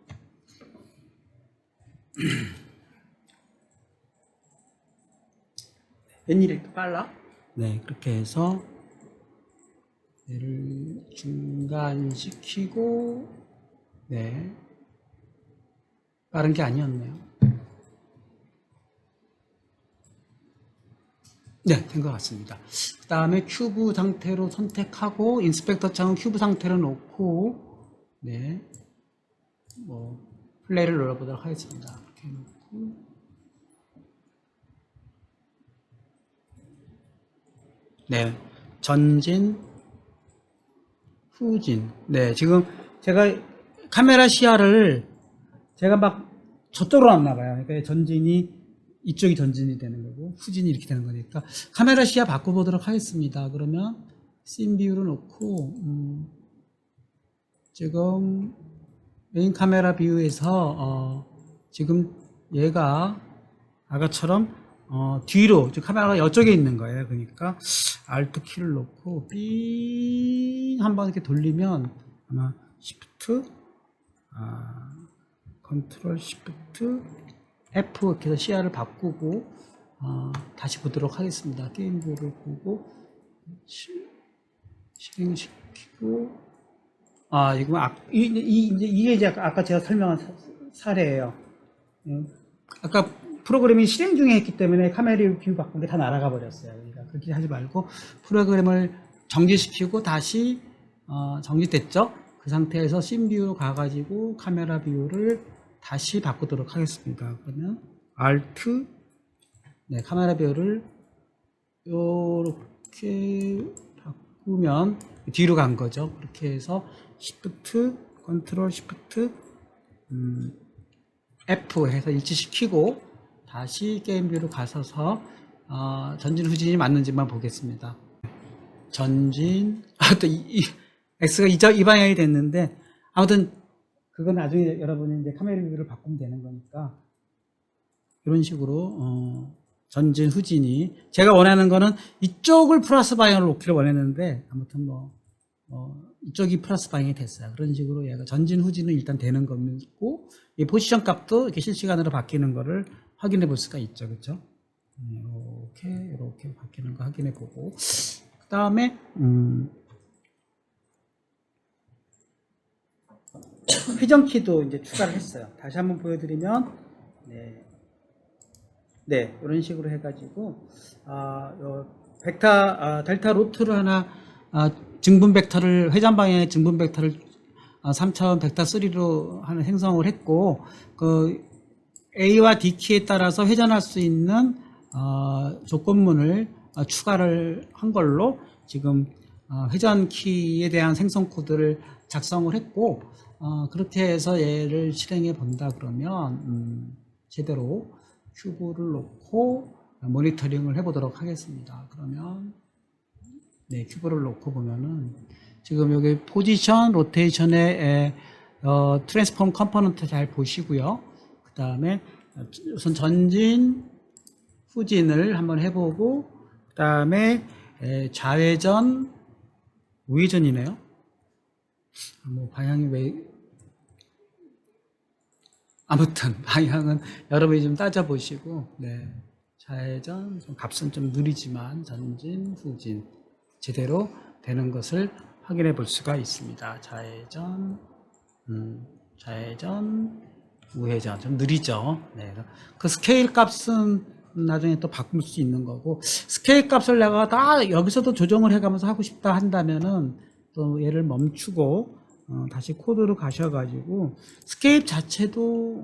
웬일이 이렇게 빨라? 네, 그렇게 해서 얘를 중단시키고 네. 빠른 게 아니었네요. 네, 된 것 같습니다. 그 다음에 큐브 상태로 선택하고, 인스펙터 창은 큐브 상태로 놓고, 네, 뭐, 플레이를 눌러보도록 하겠습니다. 이렇게 놓고, 네, 전진, 후진. 네, 지금 제가 카메라 시야를 제가 막 저쪽으로 왔나 봐요. 그러니까 전진이 이쪽이 전진이 되는 거고 후진이 이렇게 되는 거니까 카메라 시야 바꿔보도록 하겠습니다. 그러면 씬 뷰를 놓고 지금 메인 카메라 뷰에서 지금 얘가 아까처럼 뒤로 지금 카메라가 이쪽에 있는 거예요. 그러니까 Alt 키를 놓고 삥 한번 이렇게 돌리면 아마 Shift 컨트롤 Shift F 이렇게 해서 시야를 바꾸고 다시 보도록 하겠습니다. 게임뷰를 보고 실행시키고 이게 이제 아까 제가 설명한 사례예요. 아까 프로그램이 실행 중에 했기 때문에 카메라 뷰 바꾼 게 다 날아가 버렸어요. 그러니까 그렇게 하지 말고 프로그램을 정지시키고 다시 정지됐죠? 그 상태에서 씬뷰로 가가지고 카메라 뷰를 다시 바꾸도록 하겠습니다. 그러면 Alt 네, 카메라 뷰를 이렇게 바꾸면 뒤로 간 거죠. 그렇게 해서 Shift, Control Shift F 해서 일치시키고 다시 게임 뷰로 가서서 전진 후진이 맞는지만 보겠습니다. 전진 또 X가 이 방향이 됐는데 아무튼 그건 나중에 여러분이 이제 카메라 뷰를 바꾸면 되는 거니까 이런 식으로 전진 후진이 제가 원하는 거는 이쪽을 플러스 방향으로 놓기를 원했는데 아무튼 이쪽이 플러스 방향이 됐어요. 그런 식으로 얘가 전진 후진은 일단 되는 거고 이 포지션 값도 이렇게 실시간으로 바뀌는 거를 확인해 볼 수가 있죠. 그렇죠? 이렇게 바뀌는 거 확인해 보고 그 다음에 회전키도 이제 추가를 했어요. 다시 한번 보여드리면 네, 이런 식으로 해가지고 델타 로트를 하나 증분 벡터를 회전 방향의 증분 벡터를 3차원 벡터 3로 하나 생성을 했고 그 A와 D 키에 따라서 회전할 수 있는 조건문을 추가를 한 걸로 지금 회전 키에 대한 생성 코드를 작성을 했고 그렇게 해서 얘를 실행해 본다 그러면 제대로 큐브를 놓고 모니터링을 해 보도록 하겠습니다. 그러면 네, 큐브를 놓고 보면은 지금 여기 포지션, 로테이션의 트랜스폼 컴포넌트 잘 보시고요. 그 다음에 우선 전진, 후진을 한번 해보고 그 다음에 좌회전, 우회전이네요. 방향이 왜 아무튼 방향은 여러분이 좀 따져보시고 네, 좌회전 값은 좀 느리지만 전진, 후진 제대로 되는 것을 확인해 볼 수가 있습니다. 좌회전, 우회전 좀 느리죠. 네, 그 스케일 값은 나중에 또 바꿀 수 있는 거고 스케일 값을 내가 다 여기서도 조정을 해가면서 하고 싶다 한다면은 또 얘를 멈추고 다시 코드로 가셔가지고 스케일 자체도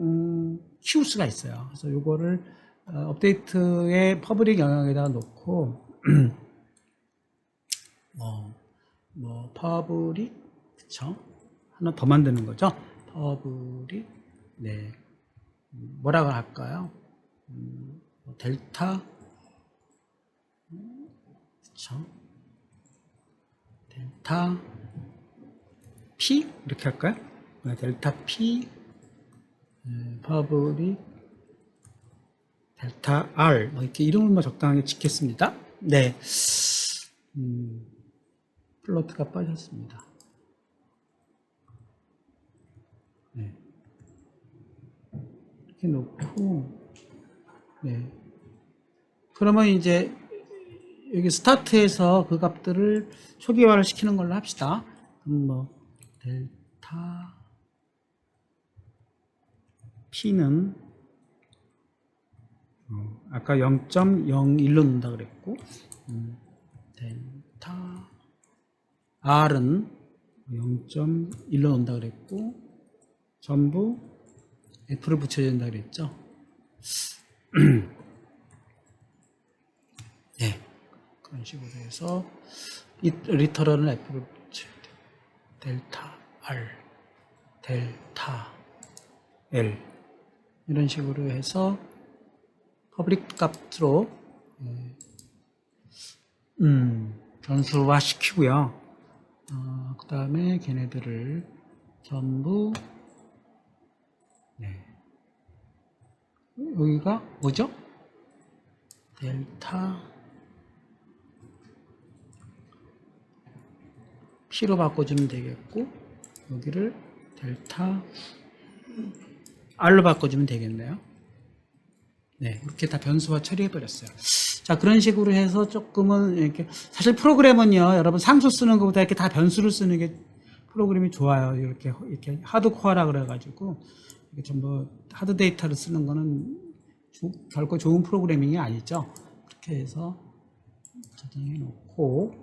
키울 수가 있어요. 그래서 요거를 업데이트의 퍼블릭 영역에다가 놓고 퍼블릭 그쵸? 하나 더 만드는 거죠. 퍼블릭 네 뭐라고 할까요? 델타 그쵸? 델타 P 이렇게 할까요? 델타 P 퍼블릭 델타 R 이렇게 이름을 적당하게 짓겠습니다. 네, 플로트가 빠졌습니다. 네, 이렇게 놓고 네, 그러면 이제 여기 스타트에서 그 값들을 초기화를 시키는 걸로 합시다. 그럼 델타 P는 아까 0.01로 넣는다 그랬고 델타 R은 0.1로 넣는다 그랬고 전부 F를 붙여야 된다 그랬죠. 네, 그런 식으로 해서 이 리터럴은 F를 붙여야 돼요. 델타 R, 델타 L 이런 식으로 해서 퍼블릭 값으로 변수화 시키고요. 그 다음에 걔네들을 전부 여기가 뭐죠? 델타 P로 바꿔주면 되겠고 여기를 델타 R로 바꿔주면 되겠네요. 네, 이렇게 다 변수화 처리해버렸어요. 자, 그런 식으로 해서 조금은 이렇게, 사실 프로그램은요, 여러분 상수 쓰는 것보다 이렇게 다 변수를 쓰는 게 프로그램이 좋아요. 이렇게 하드코어라 그래가지고, 이게 전부 하드 데이터를 쓰는 거는 결코 좋은 프로그래밍이 아니죠. 그렇게 해서 저장해 놓고,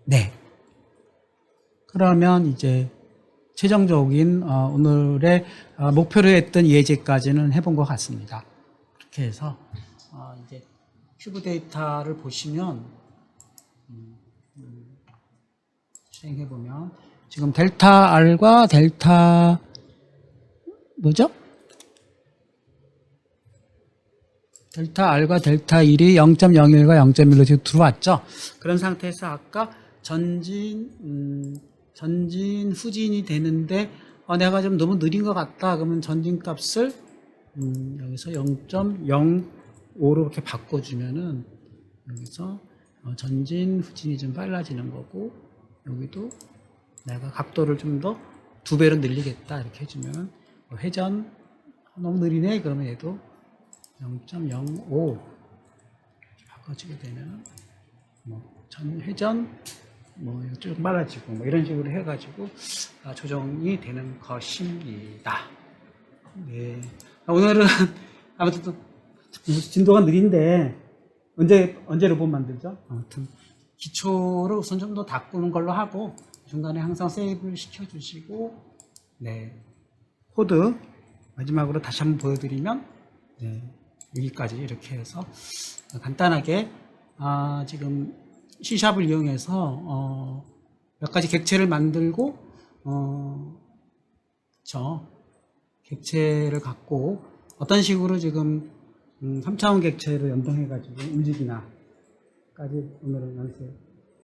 네. 그러면 이제, 최종적인 오늘의 목표로 했던 예제까지는 해본 것 같습니다. 그렇게 해서 이제 큐브 데이터를 보시면 실행해 보면 지금 델타 R과 델타 뭐죠? 델타 R과 델타 1이 0.01과 0.1로 지금 들어왔죠. 그런 상태에서 아까 전진 후진이 되는데 내가 좀 너무 느린 것 같다. 그러면 전진 값을 여기서 0.05로 이렇게 바꿔주면은 여기서 전진 후진이 좀 빨라지는 거고 여기도 내가 각도를 좀 더 2배로 늘리겠다 이렇게 해주면 회전 너무 느리네 그러면 얘도 0.05 바꿔주게 되면 회전 좀 빨라지고 이런 식으로 해가지고 조정이 되는 것입니다. 네. 오늘은 아무튼 진도가 느린데 언제 로봇 만들죠? 아무튼 기초를 우선 좀 더 바꾸는 걸로 하고 중간에 항상 세이브를 시켜주시고 네 코드 마지막으로 다시 한번 보여드리면 네, 여기까지 이렇게 해서 간단하게 지금 C샵을 이용해서 몇 가지 객체를 만들고 객체를 갖고 어떤 식으로 지금 3차원 객체를 연동해 가지고 움직이나까지 오늘은 연습